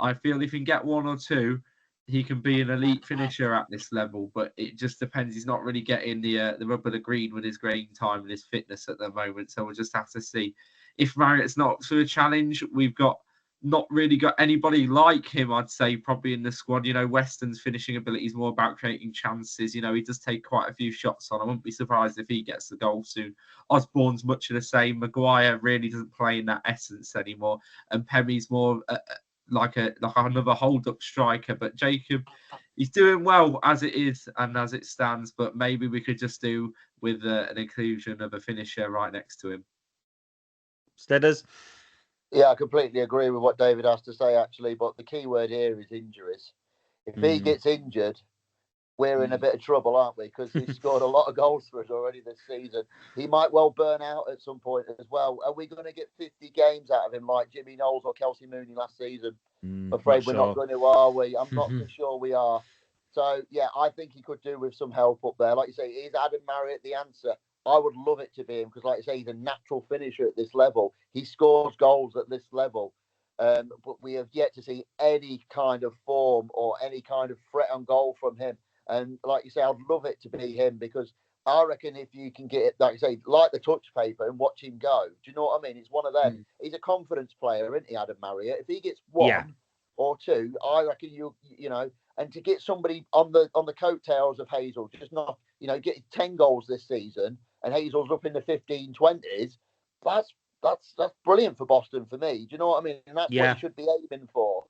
I feel if he can get one or two, he can be an elite finisher at this level. But it just depends. He's not really getting the rub of the green with his game time and his fitness at the moment. So we'll just have to see. If Marriott's not up to a challenge, we've not really got anybody like him, I'd say, probably in the squad. Weston's finishing ability is more about creating chances. He does take quite a few shots on. I wouldn't be surprised if he gets the goal soon. Osborne's much of the same. Maguire really doesn't play in that essence anymore. And Pemi's more like another hold-up striker. But Jacob, he's doing well as it is and as it stands. But maybe we could just do with an inclusion of a finisher right next to him. Steaders? Yeah, I completely agree with what David has to say, actually. But the key word here is injuries. If he gets injured, we're in a bit of trouble, aren't we? Because he's scored a lot of goals for us already this season. He might well burn out at some point as well. Are we going to get 50 games out of him like Jimmy Knowles or Kelsey Mooney last season? I'm afraid we're not going to, are we? I'm not so sure we are. So, yeah, I think he could do with some help up there. Like you say, is Adam Marriott the answer? I would love it to be him because, like I say, he's a natural finisher at this level. He scores goals at this level. But we have yet to see any kind of form or any kind of threat on goal from him. And like you say, I'd love it to be him because I reckon if you can get it, like you say, like the touch paper and watch him go, do you know what I mean? It's one of them. He's a confidence player, isn't he, Adam Marriott? If he gets one or two, I reckon and to get somebody on the coattails of Hazel, just not, get 10 goals this season and Hazel's up in the 15, 20s, that's brilliant for Boston for me. Do you know what I mean? And that's what you should be aiming for.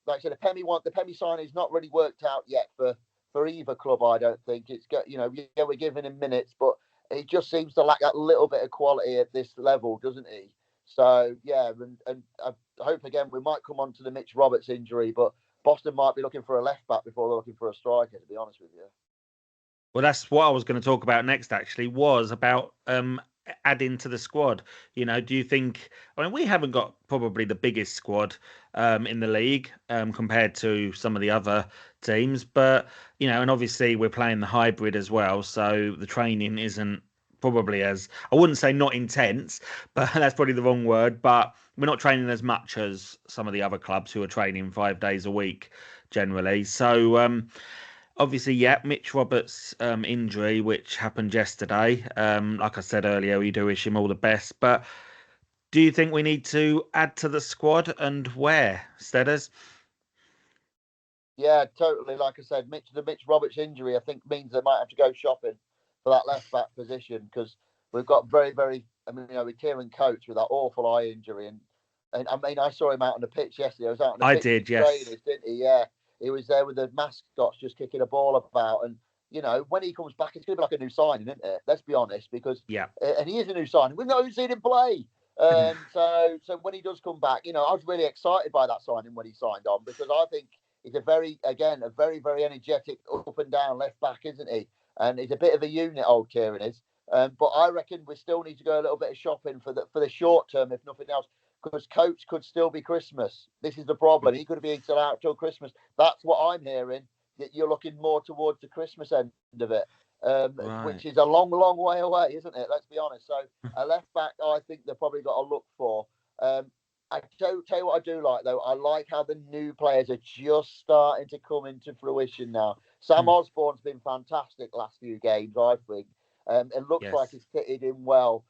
Like I said, the Pemi signing is not really worked out yet for either club. I don't think it's got. We're giving him minutes, but he just seems to lack that little bit of quality at this level, doesn't he? So yeah, and I hope again we might come on to the Mitch Roberts injury, but Boston might be looking for a left back before they're looking for a striker. To be honest with you. Well, that's what I was going to talk about next. Actually, was about adding to the squad. Do you think? I mean, we haven't got probably the biggest squad in the league compared to some of the other teams, but and obviously we're playing the hybrid as well, so the training isn't probably as, I wouldn't say not intense, but that's probably the wrong word. But we're not training as much as some of the other clubs who are training 5 days a week generally. So. Obviously, Mitch Roberts' injury, which happened yesterday. Like I said earlier, we do wish him all the best. But do you think we need to add to the squad, and where, Steaders? Yeah, totally. Like I said, the Mitch Roberts injury, I think, means they might have to go shopping for that left back position because we've got very, very. I mean, with Kieran Coates with that awful eye injury, and I mean, I saw him out on the pitch yesterday. I was out on the pitch. I did, yes. Trainers, didn't he? Yeah. He was there with the mascots just kicking a ball about. And, when he comes back, it's going to be like a new signing, isn't it? Let's be honest, because and he is a new signing. We've not even seen him play. So when he does come back, I was really excited by that signing when he signed on because I think he's a very, very energetic up and down left back, isn't he? And he's a bit of a unit, old Kieran is. But I reckon we still need to go a little bit of shopping for the short term, if nothing else. Because Coates could still be Christmas. This is the problem. He could be still out till Christmas. That's what I'm hearing. That you're looking more towards the Christmas end of it, which is a long, long way away, isn't it? Let's be honest. So a left back, I think they've probably got to look for. I tell you what I do like though. I like how the new players are just starting to come into fruition now. Sam Osborne's been fantastic last few games, I think. It looks like he's fitted in well.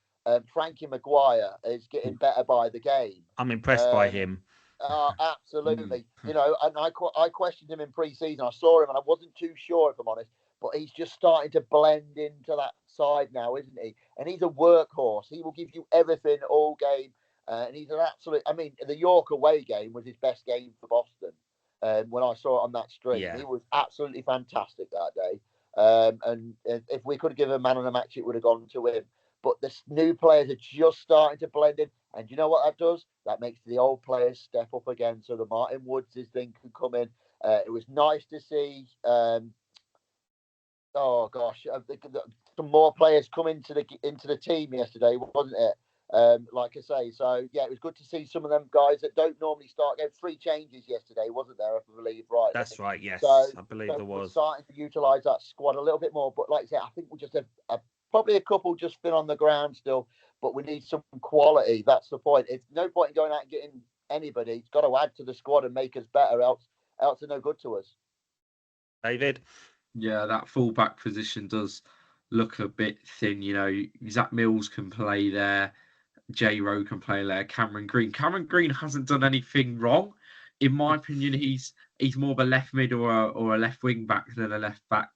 Frankie Maguire is getting better by the game. I'm impressed by him. Absolutely. And I questioned him in pre-season. I saw him and I wasn't too sure, if I'm honest. but he's just starting to blend into that side now, isn't he? And he's a workhorse. He will give you everything all game. And he's an absolute. I mean, the York away game was his best game for Boston. When I saw it on that stream, Yeah. he was absolutely fantastic that day. And if we could have given a man of the match, it would have gone to him. But the new players are just starting to blend in. And you know what that does? That makes the old players step up again. So the Martin Woods' thing can come in. It was nice to see. Oh gosh, some more players come into the team yesterday, wasn't it? Like I say, so yeah, it was good to see some of them guys that don't normally start. There were 3 changes yesterday, wasn't there? If I believe right. That's right. Yes, So, I believe there we're was. starting to utilise that squad a little bit more. But like I said, I think we just have probably a couple just been on the ground still, but we need some quality. That's the point. It's no point in going out and getting anybody. It's got to add to the squad and make us better. Else they're no good to us. David? Yeah, that fullback position does look a bit thin. You know, Zach Mills can play there. J Rowe can play there. Cameron Green hasn't done anything wrong. In my opinion, he's more of a left mid or a left wing back than a left back.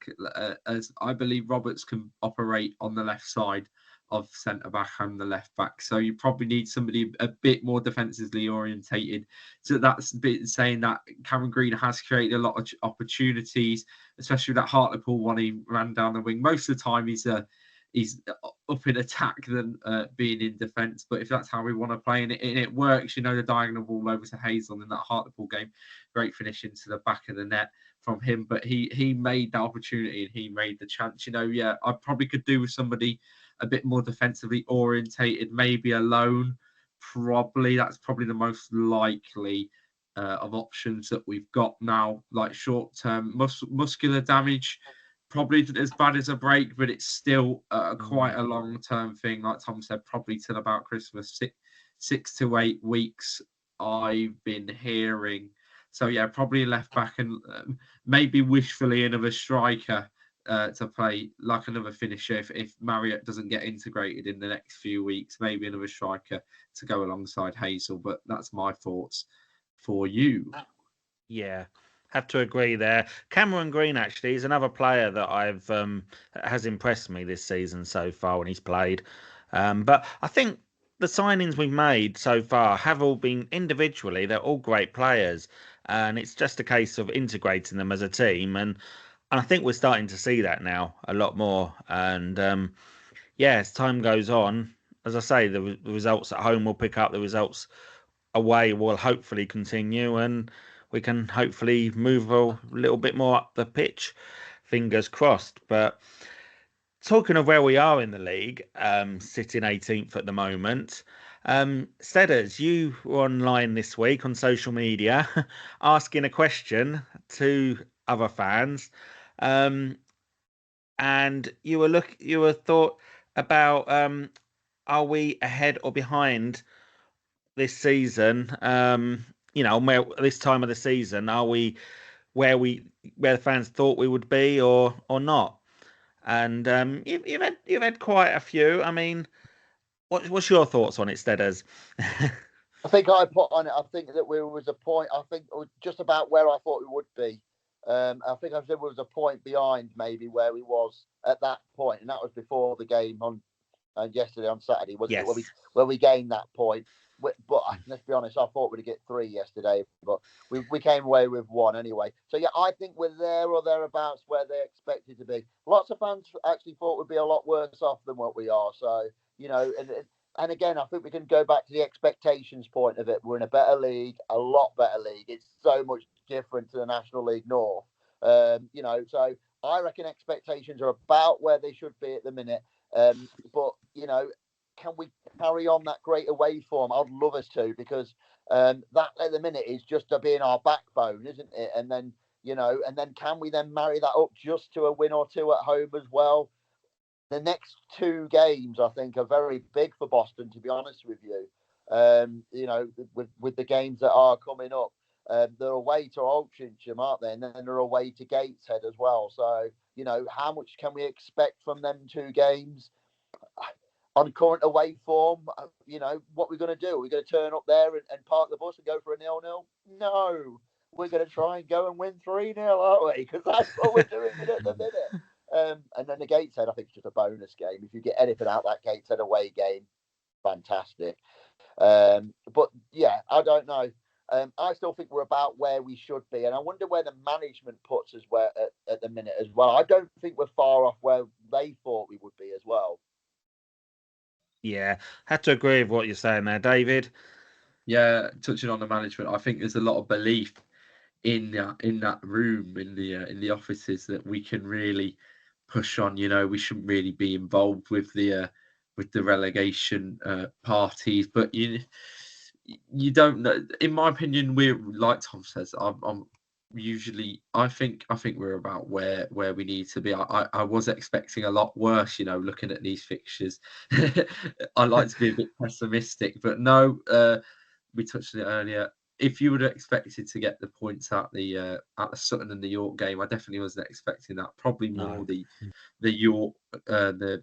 As I believe Roberts can operate on the left side of centre back and the left back. So you probably need somebody a bit more defensively orientated. So that's a bit saying that Cameron Green has created a lot of opportunities, especially with that Hartlepool one. He ran down the wing. Most of the time, he's up in attack than being in defence. But if that's how we want to play and it works, you know, the diagonal ball over to Hazel in that Hartlepool game, great finish into the back of the net from him. But he made the opportunity and he made the chance. You know, yeah, I probably could do with somebody a bit more defensively orientated, maybe alone. That's probably the most likely of options that we've got now. Like short-term muscular damage, probably isn't as bad as a break, but it's still quite a long-term thing. Like Tom said, probably till about Christmas, 6 to 8 weeks. I've been hearing. So yeah, probably left back and maybe wishfully another striker to play like another finisher if Marriott doesn't get integrated in the next few weeks. Maybe another striker to go alongside Hazel. But that's my thoughts for you. Yeah, have to agree there. Cameron Green actually is another player that I've has impressed me this season so far when he's played. But I think the signings we've made so far have all been individually. They're all great players, and it's just a case of integrating them as a team. And I think we're starting to see that now a lot more. And yeah, as time goes on, as I say, the results at home will pick up. The results away will hopefully continue, and we can hopefully move a little bit more up the pitch. Fingers crossed. But talking of where we are in the league, sitting 18th at the moment. Stedders, you were online this week on social media asking a question to other fans. And you were thought about are we ahead or behind this season? You know, where this time of the season are we where the fans thought we would be or not? And you've had quite a few. I mean, what's your thoughts on it, Stedders? I think I put on it. I think that we was a point. I think just about where I thought we would be. I think I said we was a point behind maybe where we was at that point, and that was before the game on yesterday on Saturday, wasn't Yes. it? Where we gained that point. But let's be honest, I thought we'd get 3 yesterday, but we came away with 1 anyway. So yeah, I think we're there or thereabouts where they expected to be. Lots of fans actually thought we'd be a lot worse off than what we are. So you know, and again, I think we can go back to the expectations point of it. We're in a better league, a lot better league. It's so much different to the National League North. You know, so I reckon expectations are about where they should be at the minute. But you know, can we carry on that great away form? I'd love us to, because that at the minute is just to be in our backbone, isn't it? And then can we then marry that up just to a win or 2 at home as well? The next 2 games, I think, are very big for Boston, to be honest with you. You know, with the games that are coming up, they're away to Altrincham, aren't they? And then they're away to Gateshead as well. So, you know, how much can we expect from them 2 games? On current away form, you know, what we're going to do? We're going to turn up there and park the bus and go for a 0-0? No, we're going to try and go and win 3-0, aren't we? Because that's what we're doing at the minute. And then the Gateshead, I think, is just a bonus game. If you get anything out of that Gateshead away game, fantastic. But yeah, I don't know. I still think we're about where we should be, and I wonder where the management puts us where at the minute as well. I don't think we're far off where they thought we would be as well. Yeah, had to agree with what you're saying there, David. Yeah, touching on the management, I think there's a lot of belief in that room in the offices that we can really push on. You know, we shouldn't really be involved with the relegation parties, but you don't know. In my opinion, we're like Tom says. I'm usually I think we're about where we need to be. I was expecting a lot worse. You know, looking at these fixtures, I like to be a bit pessimistic, but no. We touched on it earlier. If you would have expected to get the points at the Sutton and the York game, I definitely wasn't expecting that. Probably more No. the York the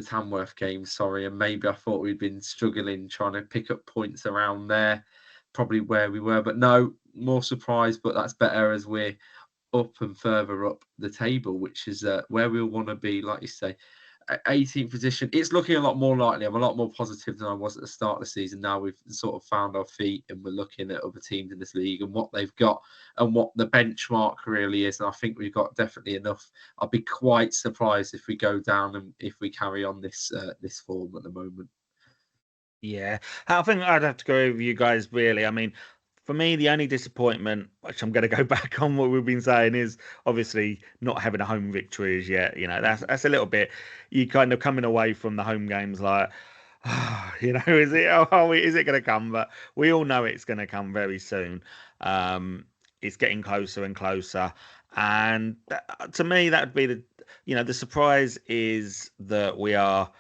Tamworth game, sorry, and maybe I thought we'd been struggling trying to pick up points around there, probably where we were. But no, more surprised, but that's better as we're up and further up the table, which is where we want to be, like you say. 18th position. It's looking a lot more likely. I'm a lot more positive than I was at the start of the season. Now we've sort of found our feet and we're looking at other teams in this league and what they've got and what the benchmark really is. And I think we've got definitely enough. I'll be quite surprised if we go down and if we carry on this this form at the moment. Yeah, I think I'd have to go with you guys, really. I mean, for me, the only disappointment, which I'm going to go back on what we've been saying, is obviously not having a home victory as yet. You know, that's a little bit, you kind of coming away from the home games like, you know, is it going to come? But we all know it's going to come very soon. It's getting closer and closer. And to me, that would be the surprise is that we are,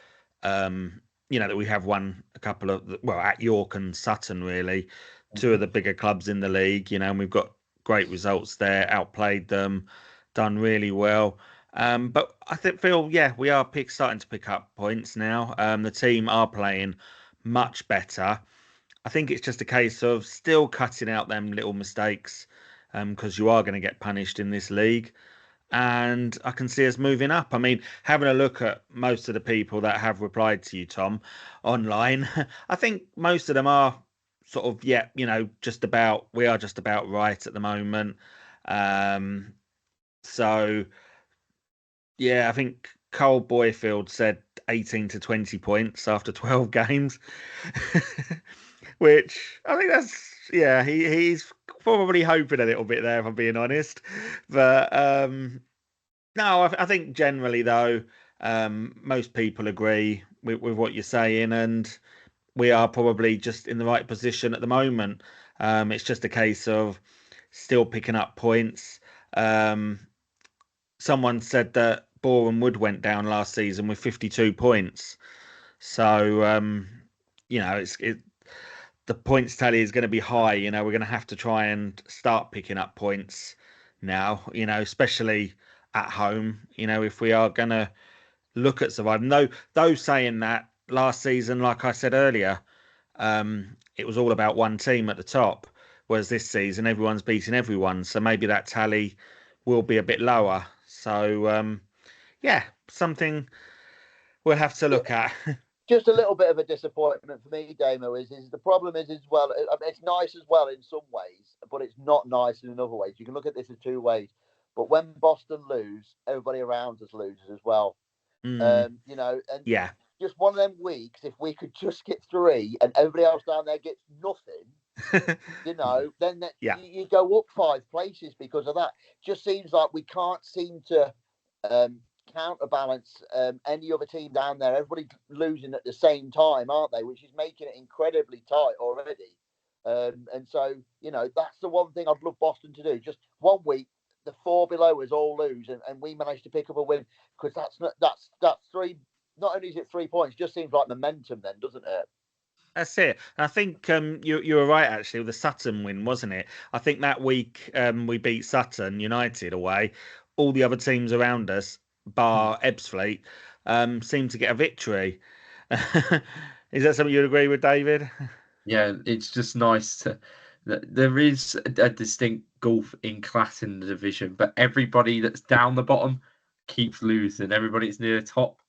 that we have won a couple of, well, at York and Sutton, really, two of the bigger clubs in the league, and we've got great results there, outplayed them, done really well. But I feel, yeah, we are starting to pick up points now. The team are playing much better. I think it's just a case of still cutting out them little mistakes, because you are going to get punished in this league. And I can see us moving up. I mean, having a look at most of the people that have replied to you, Tom, online, I think most of them are sort of, yeah, we are just about right at the moment. So, yeah, I think Cole Boyfield said 18 to 20 points after 12 games, which I think yeah, he's probably hoping a little bit there, if I'm being honest. But, no, I think generally though, most people agree with what you're saying, and we are probably just in the right position at the moment. It's just a case of still picking up points. Someone said that Boreham Wood went down last season with 52 points, so the points tally is going to be high. We're going to have to try and start picking up points now. Especially at home. If we are going to look at surviving. Though saying that, last season, like I said earlier, it was all about one team at the top, whereas this season everyone's beating everyone. So maybe that tally will be a bit lower. So yeah, something we'll have to look at. Just a little bit of a disappointment for me, Damo, is the problem is as well. I mean, it's nice as well in some ways, but it's not nice in other ways. You can look at this in two ways. But when Boston lose, everybody around us loses as well. And Yeah. just one of them weeks, if we could just get three and everybody else down there gets nothing, then Yeah. you go up 5 places because of that. Just seems like we can't seem to counterbalance any other team down there. Everybody losing at the same time, aren't they? Which is making it incredibly tight already. And so, that's the one thing I'd love Boston to do. Just 1 week, the 4 below us all lose, and we manage to pick up a win, because that's 3. Not only is it 3 points, just seems like momentum then, doesn't it? That's it. I think you were right actually with the Sutton win, wasn't it? I think that week we beat Sutton United away. All the other teams around us, bar Ebbsfleet, seemed to get a victory. Is that something you'd agree with, David? Yeah, it's just nice to there is a distinct gulf in class in the division, but everybody that's down the bottom keeps losing. Everybody that's near the top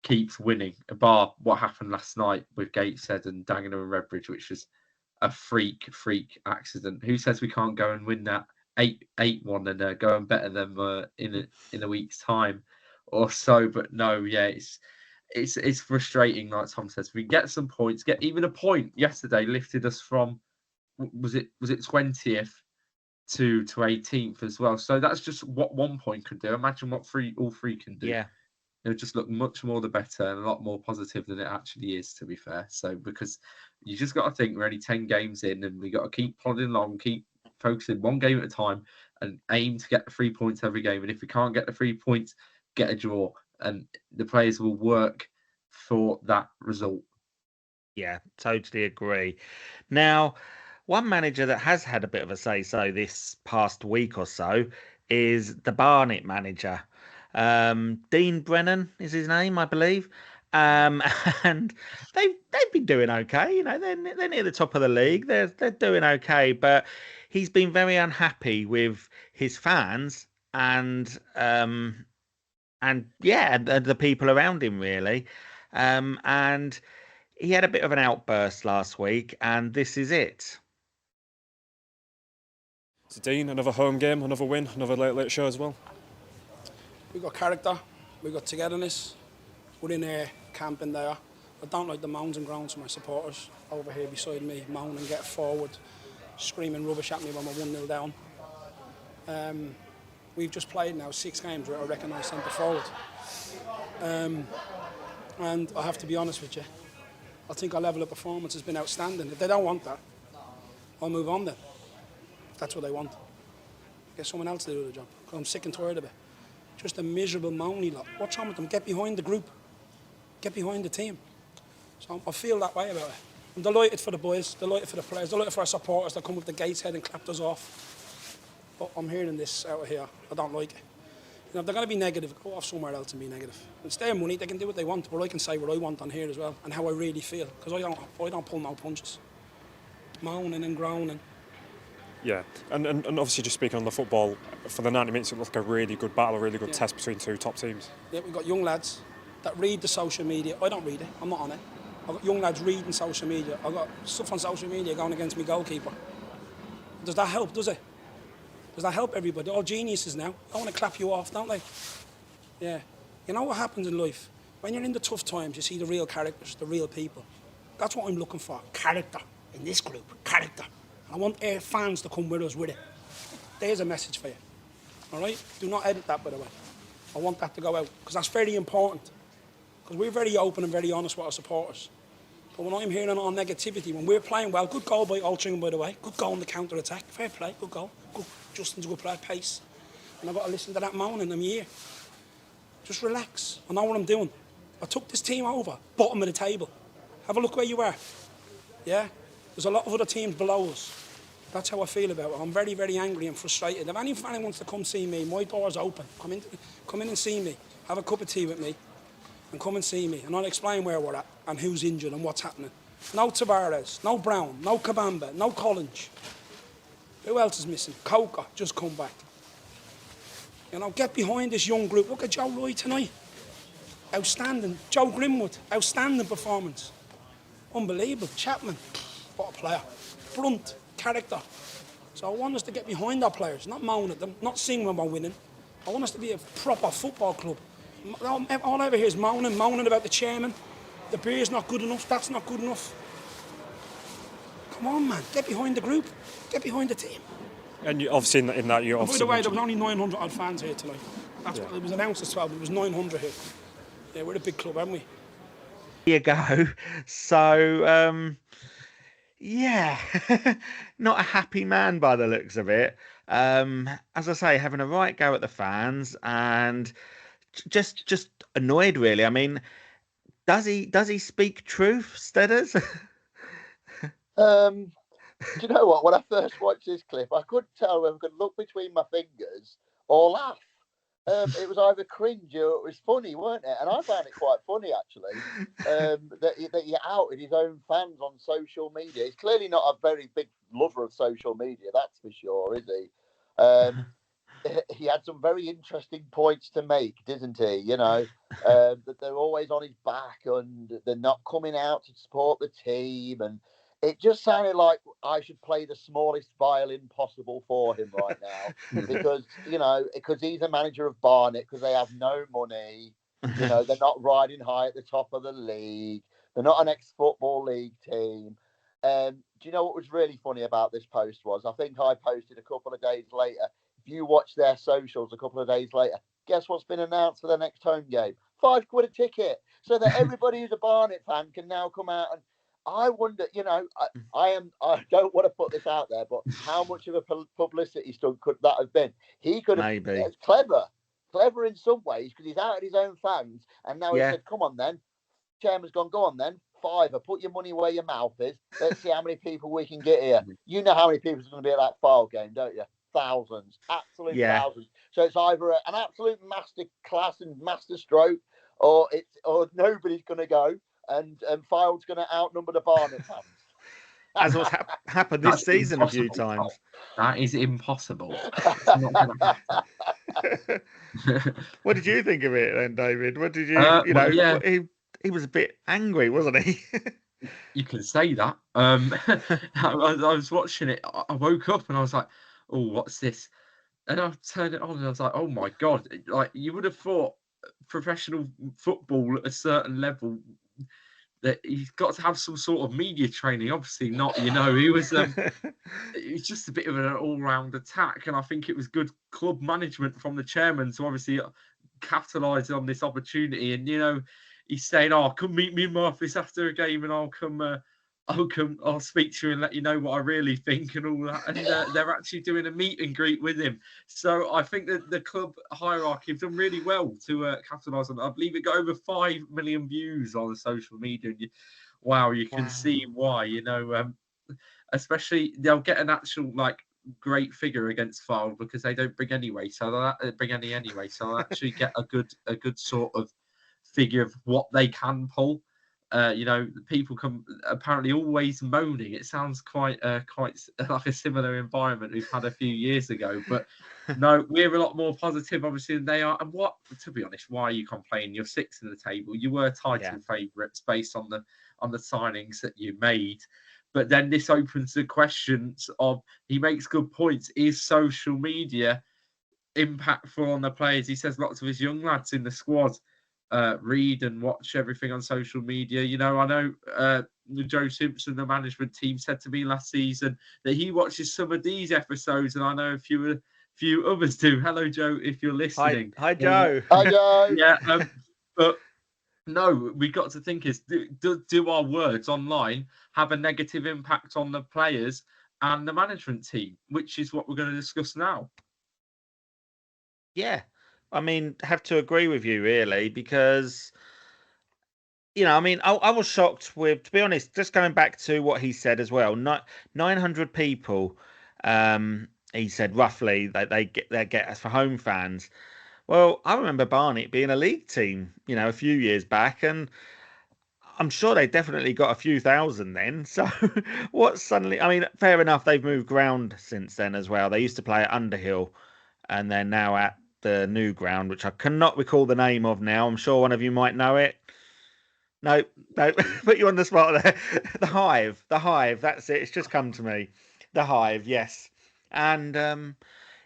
keeps winning. Bar what happened last night with Gateshead and Dagenham and Redbridge, which was a freak accident. Who says we can't go and win that 8-1 and go and better them in a week's time or so? But no, yeah, it's frustrating. Like Tom says, we get some points, get even a point yesterday lifted us from was it 20th to 18th as well. So that's just what 1 point could do. Imagine what all three can do. Yeah. It would just look much more the better and a lot more positive than it actually is, to be fair. So because you just got to think we're only 10 games in and we got to keep plodding along, keep focusing one game at a time and aim to get the 3 points every game. And if we can't get the 3 points, get a draw. And the players will work for that result. Yeah, totally agree. Now, one manager that has had a bit of a say-so this past week or so is the Barnet manager. Dean Brennan is his name, I believe. And they've been doing okay. They're near the top of the league. They're doing okay, but he's been very unhappy with his fans and the people around him really. And he had a bit of an outburst last week, and this is it. So Dean, another home game, another win, another late show as well. We got character, we got togetherness. We're in there camping there. I don't like the moans and groans of my supporters over here beside me, moan and get forward, screaming rubbish at me when we're 1-0 down. We've just played now 6 games with a recognised centre forward. And I have to be honest with you, I think our level of performance has been outstanding. If they don't want that, I'll move on then. If that's what they want. Get someone else to do the job. Because I'm sick and tired of it. Just a miserable, moany lot. What's wrong with them? Get behind the group. Get behind the team. So I feel that way about it. I'm delighted for the boys, delighted for the players, delighted for our supporters that come with the Gateshead and clapped us off. But I'm hearing this out of here. I don't like it. If they're going to be negative, go off somewhere else and be negative. It's their money, they can do what they want, but I can say what I want on here as well and how I really feel, because I don't pull no punches. Moaning and groaning. Yeah, and obviously just speaking on the football, for the 90 minutes it looked like a really good battle, a really good test between two top teams. Yeah, we've got young lads that read the social media. I don't read it, I'm not on it. I've got young lads reading social media. I've got stuff on social media going against my goalkeeper. Does that help, does it? Does that help everybody? All geniuses now. They want to clap you off, don't they? Yeah. You know what happens in life? When you're in the tough times, you see the real characters, the real people. That's what I'm looking for. Character in this group. Character. I want our fans to come with us with it. There's a message for you. All right? Do not edit that, by the way. I want that to go out, because that's very important. Because we're very open and very honest with our supporters. But when I'm hearing all negativity, when we're playing well, good goal by Altrincham, by the way. Good goal in the counter-attack. Fair play, good goal. Good. Justin's a good player, pace. And I've got to listen to that moaning, I'm here. Just relax. I know what I'm doing. I took this team over, bottom of the table. Have a look where you are. Yeah? There's a lot of other teams below us. That's how I feel about it. I'm very, very angry and frustrated. If any fan wants to come see me, my door's open. Come in and see me. Have a cup of tea with me. And come and see me. And I'll explain where we're at and who's injured and what's happening. No Tavares, no Brown, no Kabamba, no Collins. Who else is missing? Coker, just come back. You know, get behind this young group. Look at Joe Roy tonight. Outstanding. Joe Grimwood, outstanding performance. Unbelievable. Chapman, what a player. Brunt, character. So I want us to get behind our players, not moan at them, not sing when we're winning. I want us to be a proper football club. All I ever hear is moaning about the chairman. The beer's not good enough, that's not good enough. Come on, man, get behind the group. Get behind the team. And you, obviously in that you obviously... By the way, there were only 900 odd fans here tonight. That's what it was announced as 12, but it was 900 here. Yeah, we're a big club, aren't we? Here you go. So, yeah, not a happy man by the looks of it. As I say, having a right go at the fans and just annoyed, really. I mean, does he speak truth, Stedders? Do you know what? When I first watched this clip, I couldn't tell whether I could look between my fingers or laugh. It was either cringe or it was funny, weren't it? And I found it quite funny, actually, that he outed his own fans on social media. He's clearly not a very big lover of social media, that's for sure, is he? he had some very interesting points to make, didn't he? You know, that they're always on his back and they're not coming out to support the team. And it just sounded like I should play the smallest violin possible for him right now because, you know, because he's a manager of Barnet, because they have no money. You know, they're not riding high at the top of the league. They're not an ex-football league team. Do you know what was really funny about this post was? I think I posted a couple of days later. If you watch their socials a couple of days later, guess what's been announced for the next home game? £5 a ticket, so that everybody who's a Barnet fan can now come out. And I wonder, you know, I don't want to put this out there, but how much of a publicity stunt could that have been? He could have Maybe. It's clever in some ways, because he's out at his own fans, and now he said, "Come on then." Chairman's gone, "Go on then, £5, put your money where your mouth is. Let's see how many people we can get here." You know how many people are going to be at that Fylde game, don't you? Thousands, absolute thousands. So it's either an absolute master class and master stroke, or nobody's going to go, and Fylde's going to outnumber the Barnet fans. As what's happened this season impossible. a few times. That is impossible. It's not going to happen. What did you think of it then, David? What did you, he was a bit angry, wasn't he? You can say that. I was watching it. I woke up and I was like, "Oh, what's this?" And I turned it on and I was like, "Oh my God!" Like, you would have thought professional football at a certain level that he's got to have some sort of media training. Obviously not. You know, he was just a bit of an all-round attack, and I think it was good club management from the chairman to obviously capitalise on this opportunity. And, you know, he's saying, "Oh, come meet me in my office after a game, and I'll speak to you and let you know what I really think," and all that. And they're actually doing a meet and greet with him. So I think that the club hierarchy have done really well to capitalise on that. I believe it got over 5 million views on the social media. And you can see why. You know, especially they'll get an actual great figure against Fylde because they don't bring anyway. So they'll bring any anyway. So they'll actually get a good sort of figure of what they can pull. You know, people come apparently always moaning. It sounds quite like a similar environment we've had a few years ago. But no, we're a lot more positive, obviously, than they are. And to be honest, why are you complaining? You're sixth in the table. You were title favourites based on the signings that you made. But then this opens the questions of, he makes good points. Is social media impactful on the players? He says lots of his young lads in the squad read and watch everything on social media. You know, I know Joe Simpson, the management team, said to me last season that he watches some of these episodes, and I know a few others do. Hello, Joe, if you're listening. Hi, Joe. Hi, Joe. Yeah, but no, we got to think is do our words online have a negative impact on the players and the management team, which is what we're going to discuss now. Yeah. I mean, have to agree with you, really, because, you know, I mean, I was shocked with, to be honest, just going back to what he said as well, 900 people, he said roughly that they get us for home fans. Well, I remember Barnet being a league team, you know, a few years back, and I'm sure they definitely got a few thousand then. So what suddenly, I mean, fair enough, they've moved ground since then as well. They used to play at Underhill, and they're now at the new ground, which I cannot recall the name of now. I'm sure one of you might know it. No, put you on the spot there. The Hive, that's it. It's just come to me. The Hive, yes. And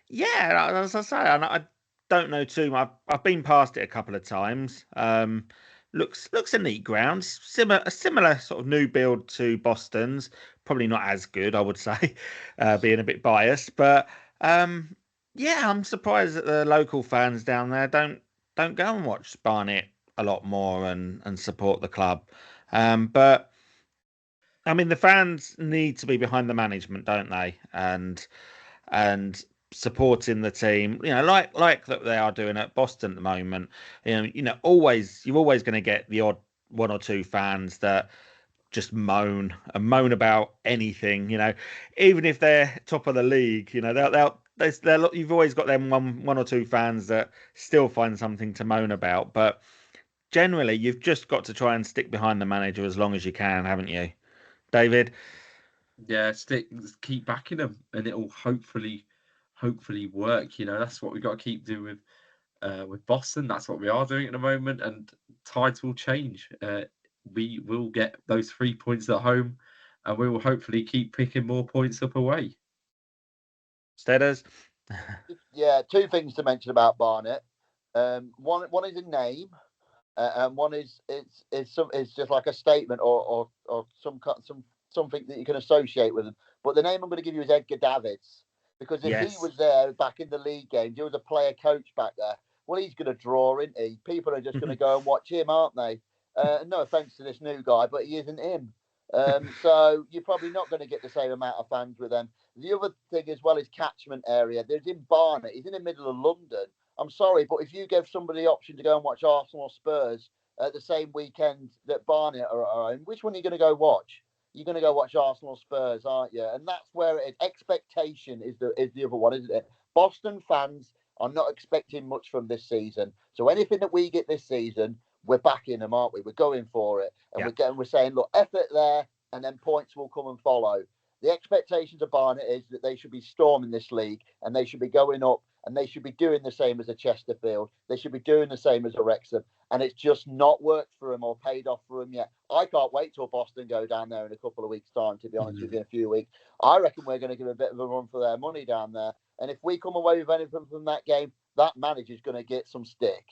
yeah, as I say, I don't know too much. I've been past it a couple of times. Looks a neat ground. A similar sort of new build to Boston's. Probably not as good, I would say, being a bit biased. But yeah, I'm surprised that the local fans down there don't go and watch Barnet a lot more and support the club. But I mean, the fans need to be behind the management, don't they? And supporting the team, you know, like that they are doing at Boston at the moment. You know, you're always going to get the odd one or two fans that just moan about anything. You know, even if they're top of the league, you know, you've always got them one or two fans that still find something to moan about. But generally, you've just got to try and stick behind the manager as long as you can, haven't you, David? Yeah, keep backing them, and it'll hopefully hopefully work. You know, that's what we've got to keep doing with Boston. That's what we are doing at the moment, and tides will change. We will get those 3 points at home, and we will hopefully keep picking more points up away. Steaders. Yeah, two things to mention about Barnet. One is a name, and one is it's just like a statement or something that you can associate with them. But the name I'm going to give you is Edgar Davids, because if he Yes. was there back in the league games, he was a player coach back there. Well, he's going to draw, isn't he? People are just going to go and watch him, aren't they? No offense to this new guy, but he isn't him. So you're probably not going to get the same amount of fans with them. The other thing as well is catchment area. There's in Barnet. He's in the middle of London. I'm sorry, but if you give somebody the option to go and watch Arsenal or Spurs at the same weekend that Barnet are at home, which one are you going to go watch? You're going to go watch Arsenal or Spurs, aren't you? And that's where it is. Expectation is the other one, isn't it? Boston fans are not expecting much from this season. So anything that we get this season, we're backing them, aren't we? We're going for it. And we're saying, look, effort there, and then points will come and follow. The expectations of Barnet is that they should be storming this league, and they should be going up, and they should be doing the same as a Chesterfield. They should be doing the same as a Wrexham, and it's just not worked for them or paid off for them yet. I can't wait till Boston go down there in a couple of weeks' time, to be honest with you, in a few weeks. I reckon we're going to give a bit of a run for their money down there. And if we come away with anything from that game, that manager's going to get some stick.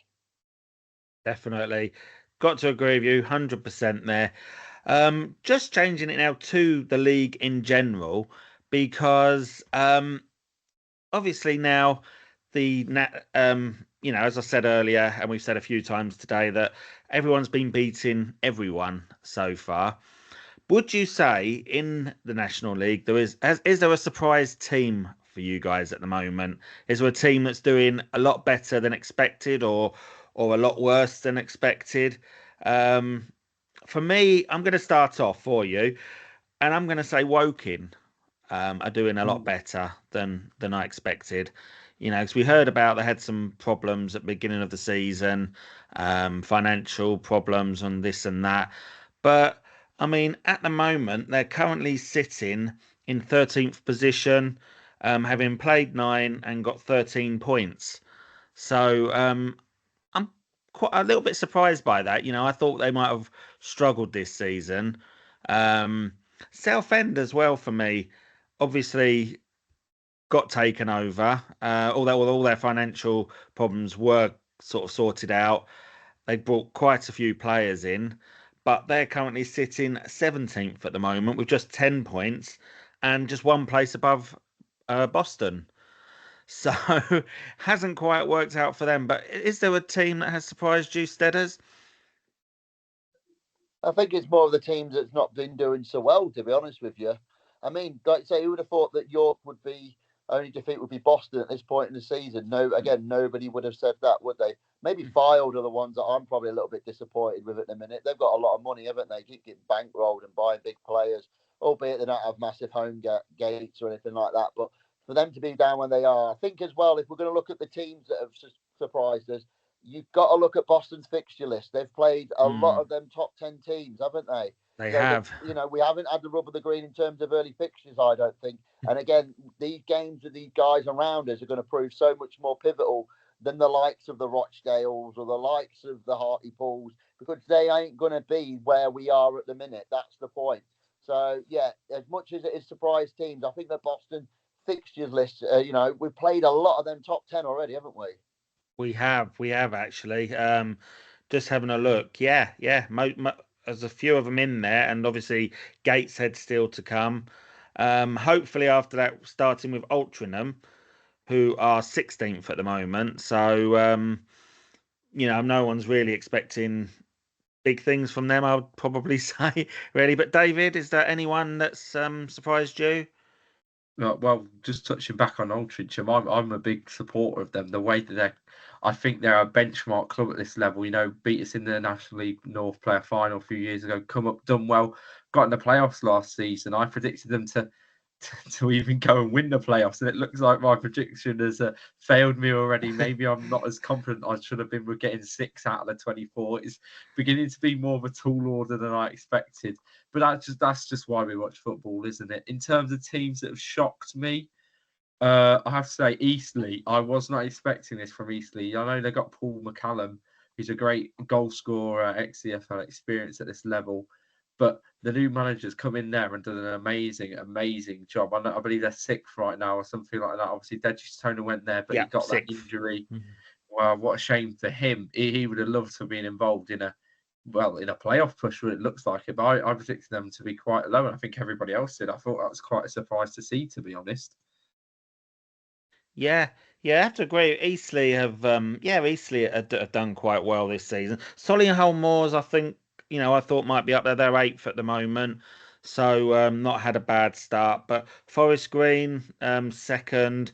Definitely. Got to agree with you, 100% there. Just changing it now to the league in general, because obviously now as I said earlier, and we've said a few times today, that everyone's been beating everyone so far. Would you say in the National League is there a surprise team for you guys at the moment? Is there a team that's doing a lot better than expected, or a lot worse than expected? For me, I'm going to start off for you, and I'm going to say Woking are doing a lot better than I expected. You know, because we heard about they had some problems at the beginning of the season, financial problems and this and that. But I mean, at the moment, they're currently sitting in 13th position, having played 9 and got 13 points. So I'm quite a little bit surprised by that. You know, I thought they might have struggled this season. Southend as well for me, obviously got taken over. Although all their financial problems were sort of sorted out, they brought quite a few players in, but they're currently sitting 17th at the moment with just 10 points and just one place above Boston. So hasn't quite worked out for them. But is there a team that has surprised you, Steaders? I think it's more of the teams that's not been doing so well, to be honest with you. I mean, like I say, who would have thought that York would be only defeat would be Boston at this point in the season? No, again, nobody would have said that, would they? Maybe Fylde are the ones that I'm probably a little bit disappointed with at the minute. They've got a lot of money, haven't they? Keep getting bankrolled and buying big players, albeit they don't have massive home gates or anything like that. But for them to be down when they are, I think as well, if we're going to look at the teams that have surprised us, you've got to look at Boston's fixture list. They've played a lot of them top 10 teams, haven't they? They have. We haven't had the rub of the green in terms of early fixtures, I don't think. And again, these games with these guys around us are going to prove so much more pivotal than the likes of the Rochdales or the likes of the Hartlepools, because they ain't going to be where we are at the minute. That's the point. So, yeah, as much as it is surprise teams, I think the Boston fixtures list, we've played a lot of them top 10 already, haven't we? We have actually. Just having a look. Yeah. There's a few of them in there, and obviously Gateshead still to come. Hopefully after that, starting with Altrincham, who are 16th at the moment. So no one's really expecting big things from them, I would probably say, really. But David, is there anyone that's surprised you? Well, just touching back on Altrincham, I'm a big supporter of them. The way that I think they're a benchmark club at this level. You know, beat us in the National League North player final a few years ago, come up, done well, got in the playoffs last season. I predicted them to even go and win the playoffs, and it looks like my prediction has failed me already. Maybe I'm not as confident I should have been with getting 6 out of the 24. It's beginning to be more of a tall order than I expected, but that's just why we watch football, isn't it? In terms of teams that have shocked me, I have to say, Eastleigh, I was not expecting this from Eastleigh. I know they got Paul McCallum, who's a great goal scorer, ex-CFL experience at this level. But the new manager's come in there and done an amazing job. I believe they're sixth right now or something like that. Obviously, Deji Toner went there, but he Yeah, got that sixth. injury. Mhm. Well, what a shame for him. He would have loved to have been involved in a playoff push, what it looks like it. But I predicted them to be quite low, and I think everybody else did. I thought that was quite a surprise to see, to be honest. Yeah, I have to agree. Eastleigh have done quite well this season. Solihull Moors, I think, I thought might be up there. They're eighth at the moment, so not had a bad start. But Forest Green second,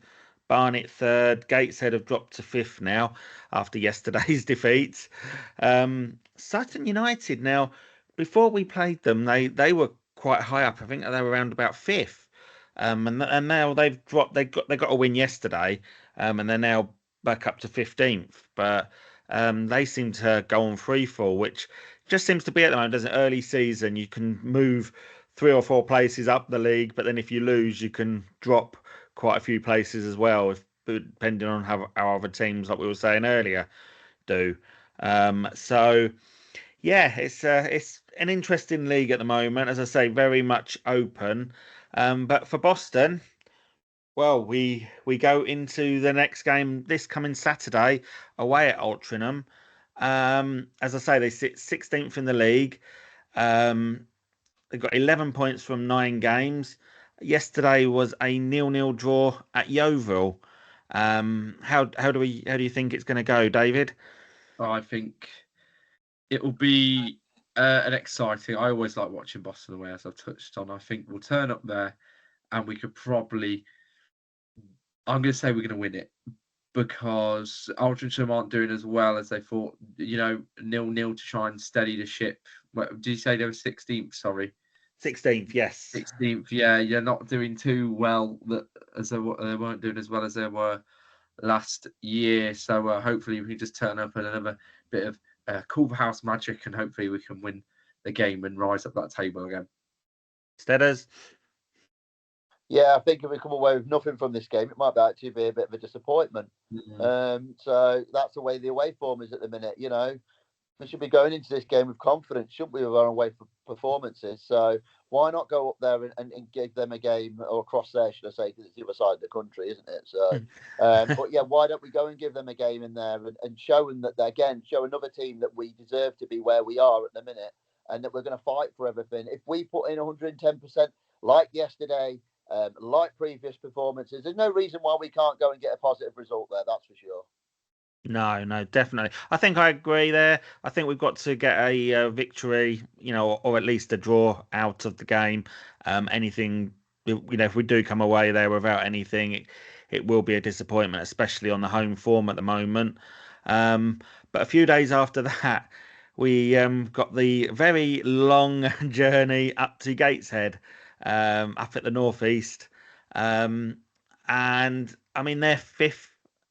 Barnet third, Gateshead have dropped to fifth now after yesterday's defeat. Sutton United now, before we played them, they were quite high up. I think they were around about fifth. And now they've dropped. They got a win yesterday, and they're now back up to 15th. But they seem to go on free fall, which just seems to be at the moment. There's an early season, you can move 3 or 4 places up the league, but then if you lose, you can drop quite a few places as well, depending on how other teams, like we were saying earlier, do. So yeah, it's an interesting league at the moment. As I say, very much open. But for Boston, well, we go into the next game this coming Saturday away at Altrincham. As I say, they sit 16th in the league. Um, they've got 11 points from 9 games. Yesterday was a 0-0 draw at Yeovil. How do you think it's going to go, David? I think it will be an exciting. I always like watching Boston away, as I've touched on. I think we'll turn up there and we could probably. I'm going to say we're going to win it because Altrincham aren't doing as well as they thought. 0-0 to try and steady the ship. Did you say they were 16th? Sorry. 16th, yes. 16th, yeah, you're not doing too well as they weren't doing as well as they were last year. So hopefully we can just turn up and another bit of Culverhouse magic, and hopefully we can win the game and rise up that table again. Steaders? Yeah, I think if we come away with nothing from this game, it might actually be a bit of a disappointment. So that's the way the away form is at the minute. We should be going into this game with confidence, shouldn't we, with our away performances? So why not go up there and give them a game, or across there, should I say, because it's the other side of the country, isn't it? So, but yeah, why don't we go and give them a game in there and showing that show another team that we deserve to be where we are at the minute, and that we're going to fight for everything. If we put in 110% like yesterday, like previous performances, there's no reason why we can't go and get a positive result there. That's for sure. No, definitely. I think I agree there. I think we've got to get a victory, or at least a draw out of the game. Anything, if we do come away there without anything, it will be a disappointment, especially on the home form at the moment. But a few days after that, we got the very long journey up to Gateshead, up at the northeast. And I mean, they're fifth.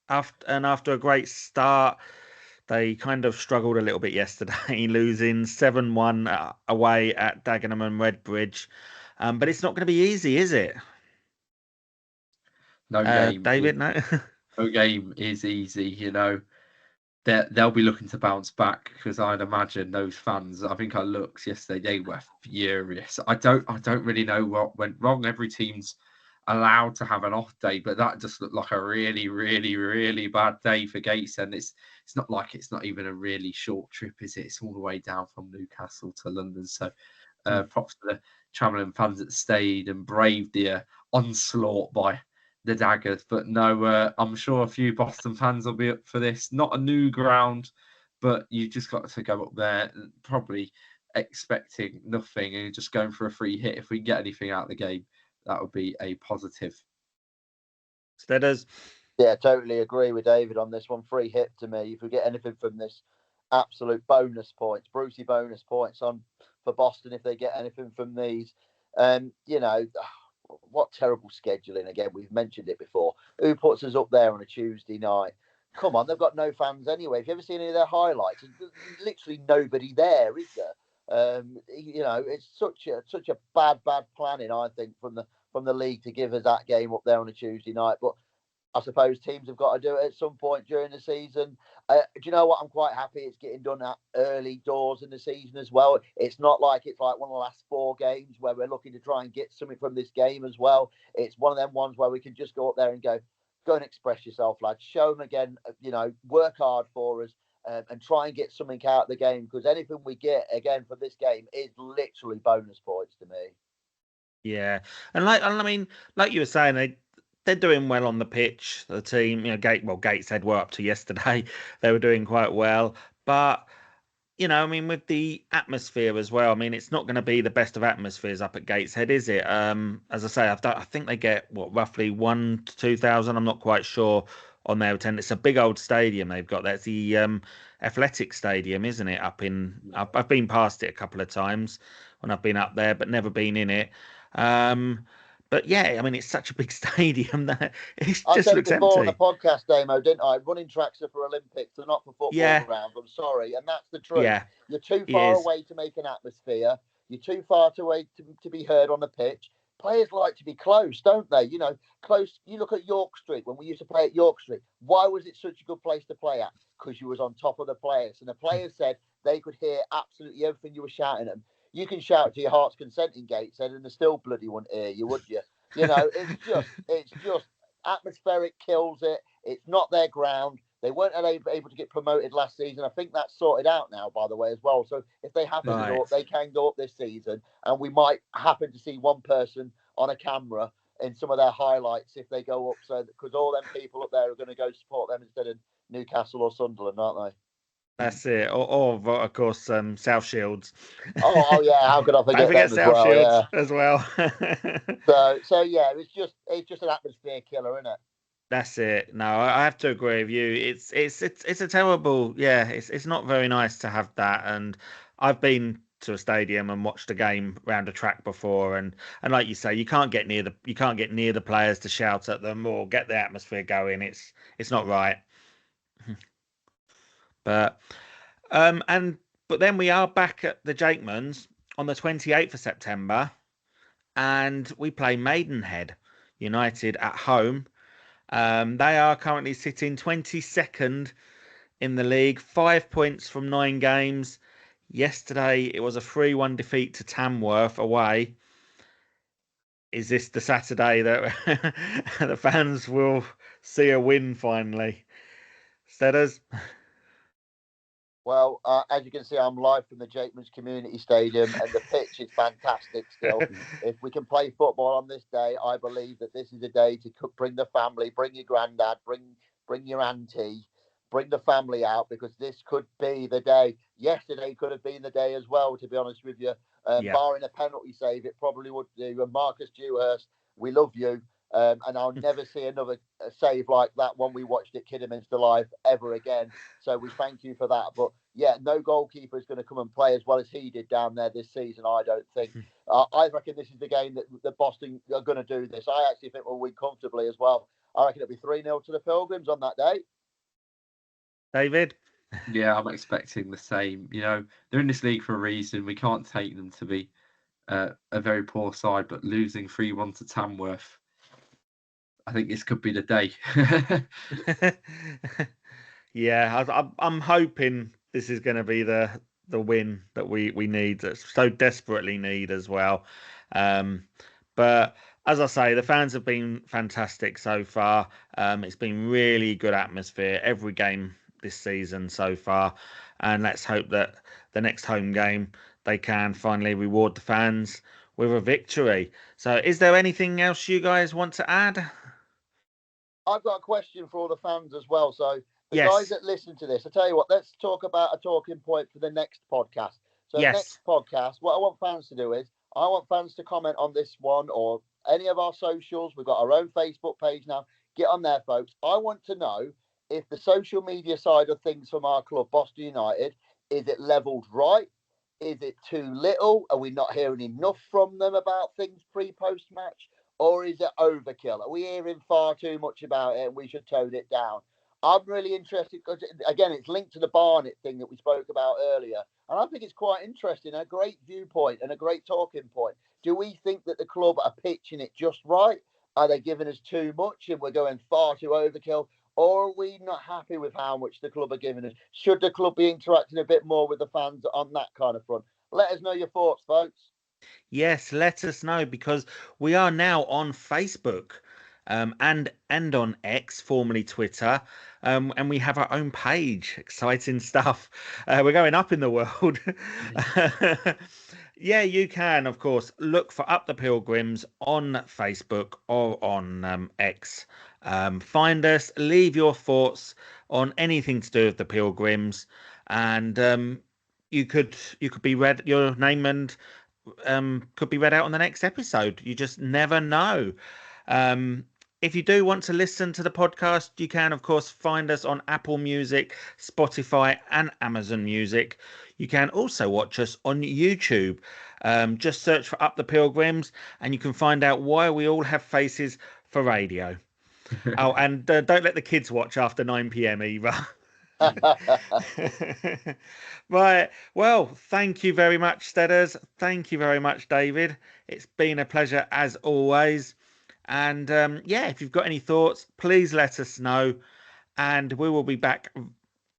After a great start, they kind of struggled a little bit yesterday, losing 7-1 away at Dagenham and Redbridge. But it's not going to be easy, is it? No game, David. No. No game is easy. They'll be looking to bounce back, because I'd imagine those fans. I think I looked yesterday; they were furious. I don't really know what went wrong. Every team's allowed to have an off day, but that just looked like a really, really, really bad day for Gateshead. It's not like it's not even a really short trip, is it? It's all the way down from Newcastle to London. So props to the travelling fans that stayed and braved the onslaught by the Daggers. But no, I'm sure a few Boston fans will be up for this. Not a new ground, but you just got to go up there and probably expecting nothing and just going for a free hit. If we can get anything out of the game, that would be a positive. Steaders? Yeah, totally agree with David on this one. Free hit to me. If we get anything from this, absolute bonus points, Brucey bonus points on for Boston if they get anything from these. What terrible scheduling again. We've mentioned it before. Who puts us up there on a Tuesday night? Come on, they've got no fans anyway. Have you ever seen any of their highlights? There's literally nobody there, is there? It's such a bad planning, I think, from from the league to give us that game up there on a Tuesday night. But I suppose teams have got to do it at some point during the season. Do you know what? I'm quite happy it's getting done at early doors in the season as well. It's not like it's like one of the last 4 games where we're looking to try and get something from this game as well. It's one of them ones where we can just go up there and go and express yourself, lads. Show them again, work hard for us and try and get something out of the game, because anything we get, again, from this game is literally bonus points to me. Yeah. And like you were saying, they're doing well on the pitch. The team, Gateshead were up to yesterday. They were doing quite well. But, with the atmosphere as well, it's not going to be the best of atmospheres up at Gateshead, is it? As I say, I think they get, roughly 1,000 to 2,000. I'm not quite sure on their attendance. It's a big old stadium they've got. That's the Athletic Stadium, isn't it? I've been past it a couple of times when I've been up there, but never been in it. But yeah, it's such a big stadium that it just looks empty. I said it before on the podcast, Damo, didn't I? Running tracks are for Olympics, they're not for football grounds. I'm sorry, and that's the truth. Yeah, you're too far away to make an atmosphere. You're too far away to be heard on the pitch. Players like to be close, don't they? Close. You look at York Street, when we used to play at York Street. Why was it such a good place to play at? Because you was on top of the players, and the players said they could hear absolutely everything you were shouting at them. You can shout to your heart's content in Gateshead, and they still bloody wouldn't hear you, would you? It's just atmospheric kills it. It's not their ground. They weren't able to get promoted last season. I think that's sorted out now, by the way, as well. So if they happen to go up, they can go up this season, and we might happen to see one person on a camera in some of their highlights if they go up. So because all them people up there are going to go support them instead of Newcastle or Sunderland, aren't they? That's it. Or of course, South Shields. Oh yeah, how could I forget them South Shields as well? So yeah, it's just an atmosphere killer, isn't it? That's it. No, I have to agree with you. It's a terrible. Yeah, it's not very nice to have that. And I've been to a stadium and watched a game round a track before, and like you say, you can't get near the players to shout at them or get the atmosphere going. It's not right. But then we are back at the Jakemans on the 28th of September, and we play Maidenhead United at home. They are currently sitting 22nd in the league, 5 points from 9 games. Yesterday it was a 3-1 defeat to Tamworth away. Is this the Saturday that the fans will see a win finally? Steaders? Well, as you can see, I'm live from the Jakemans Community Stadium, and the pitch is fantastic still. If we can play football on this day, I believe that this is a day to bring the family, bring your granddad, bring your auntie, bring the family out, because this could be the day. Yesterday could have been the day as well, to be honest with you. Barring a penalty save, it probably would do. And Marcus Dewhurst, we love you. And I'll never see another save like that one we watched at Kidderminster Live ever again. So we thank you for that. But yeah, no goalkeeper is going to come and play as well as he did down there this season, I don't think. I reckon this is the game that Boston are going to do this. I actually think we'll win comfortably as well. I reckon it'll be 3-0 to the Pilgrims on that day. David? Yeah, I'm expecting the same. They're in this league for a reason. We can't take them to be a very poor side, but losing 3-1 to Tamworth, I think this could be the day. Yeah, I'm hoping this is going to be the win that we need, that so desperately need as well. But as I say, the fans have been fantastic so far. It's been really good atmosphere every game this season so far, and let's hope that the next home game they can finally reward the fans with a victory. So is there anything else you guys want to add? I've got a question for all the fans as well. So the guys that listen to this, I tell you what, let's talk about a talking point for the next podcast. So the next podcast, what I want fans to do is, I want fans to comment on this one or any of our socials. We've got our own Facebook page now. Get on there, folks. I want to know if the social media side of things from our club, Boston United, is it levelled right? Is it too little? Are we not hearing enough from them about things pre-post match? Or is it overkill? Are we hearing far too much about it and we should tone it down? I'm really interested because, again, it's linked to the Barnet thing that we spoke about earlier. And I think it's quite interesting, a great viewpoint and a great talking point. Do we think that the club are pitching it just right? Are they giving us too much and we're going far too overkill? Or are we not happy with how much the club are giving us? Should the club be interacting a bit more with the fans on that kind of front? Let us know your thoughts, folks. Yes, let us know, because we are now on Facebook, and on X, formerly Twitter, and we have our own page. Exciting stuff. We're going up in the world. Yeah, you can, of course, look for Up the Pilgrims on Facebook or on X. Find us, leave your thoughts on anything to do with the Pilgrims, and you could be read, your name and could be read out on the next episode. You just never know. If you do want to listen to the podcast, you can, of course, find us on Apple Music, Spotify, and Amazon Music. You can also watch us on YouTube. Just search for Up the Pilgrims, and you can find out why we all have faces for radio. Oh, and don't let the kids watch after 9 p.m. either. Right. Well, thank you very much, Steaders. Thank you very much, David. It's been a pleasure as always. And yeah, if you've got any thoughts, please let us know. And we will be back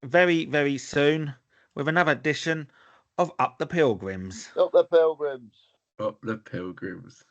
very, very soon with another edition of Up the Pilgrims. Up the Pilgrims. Up the Pilgrims.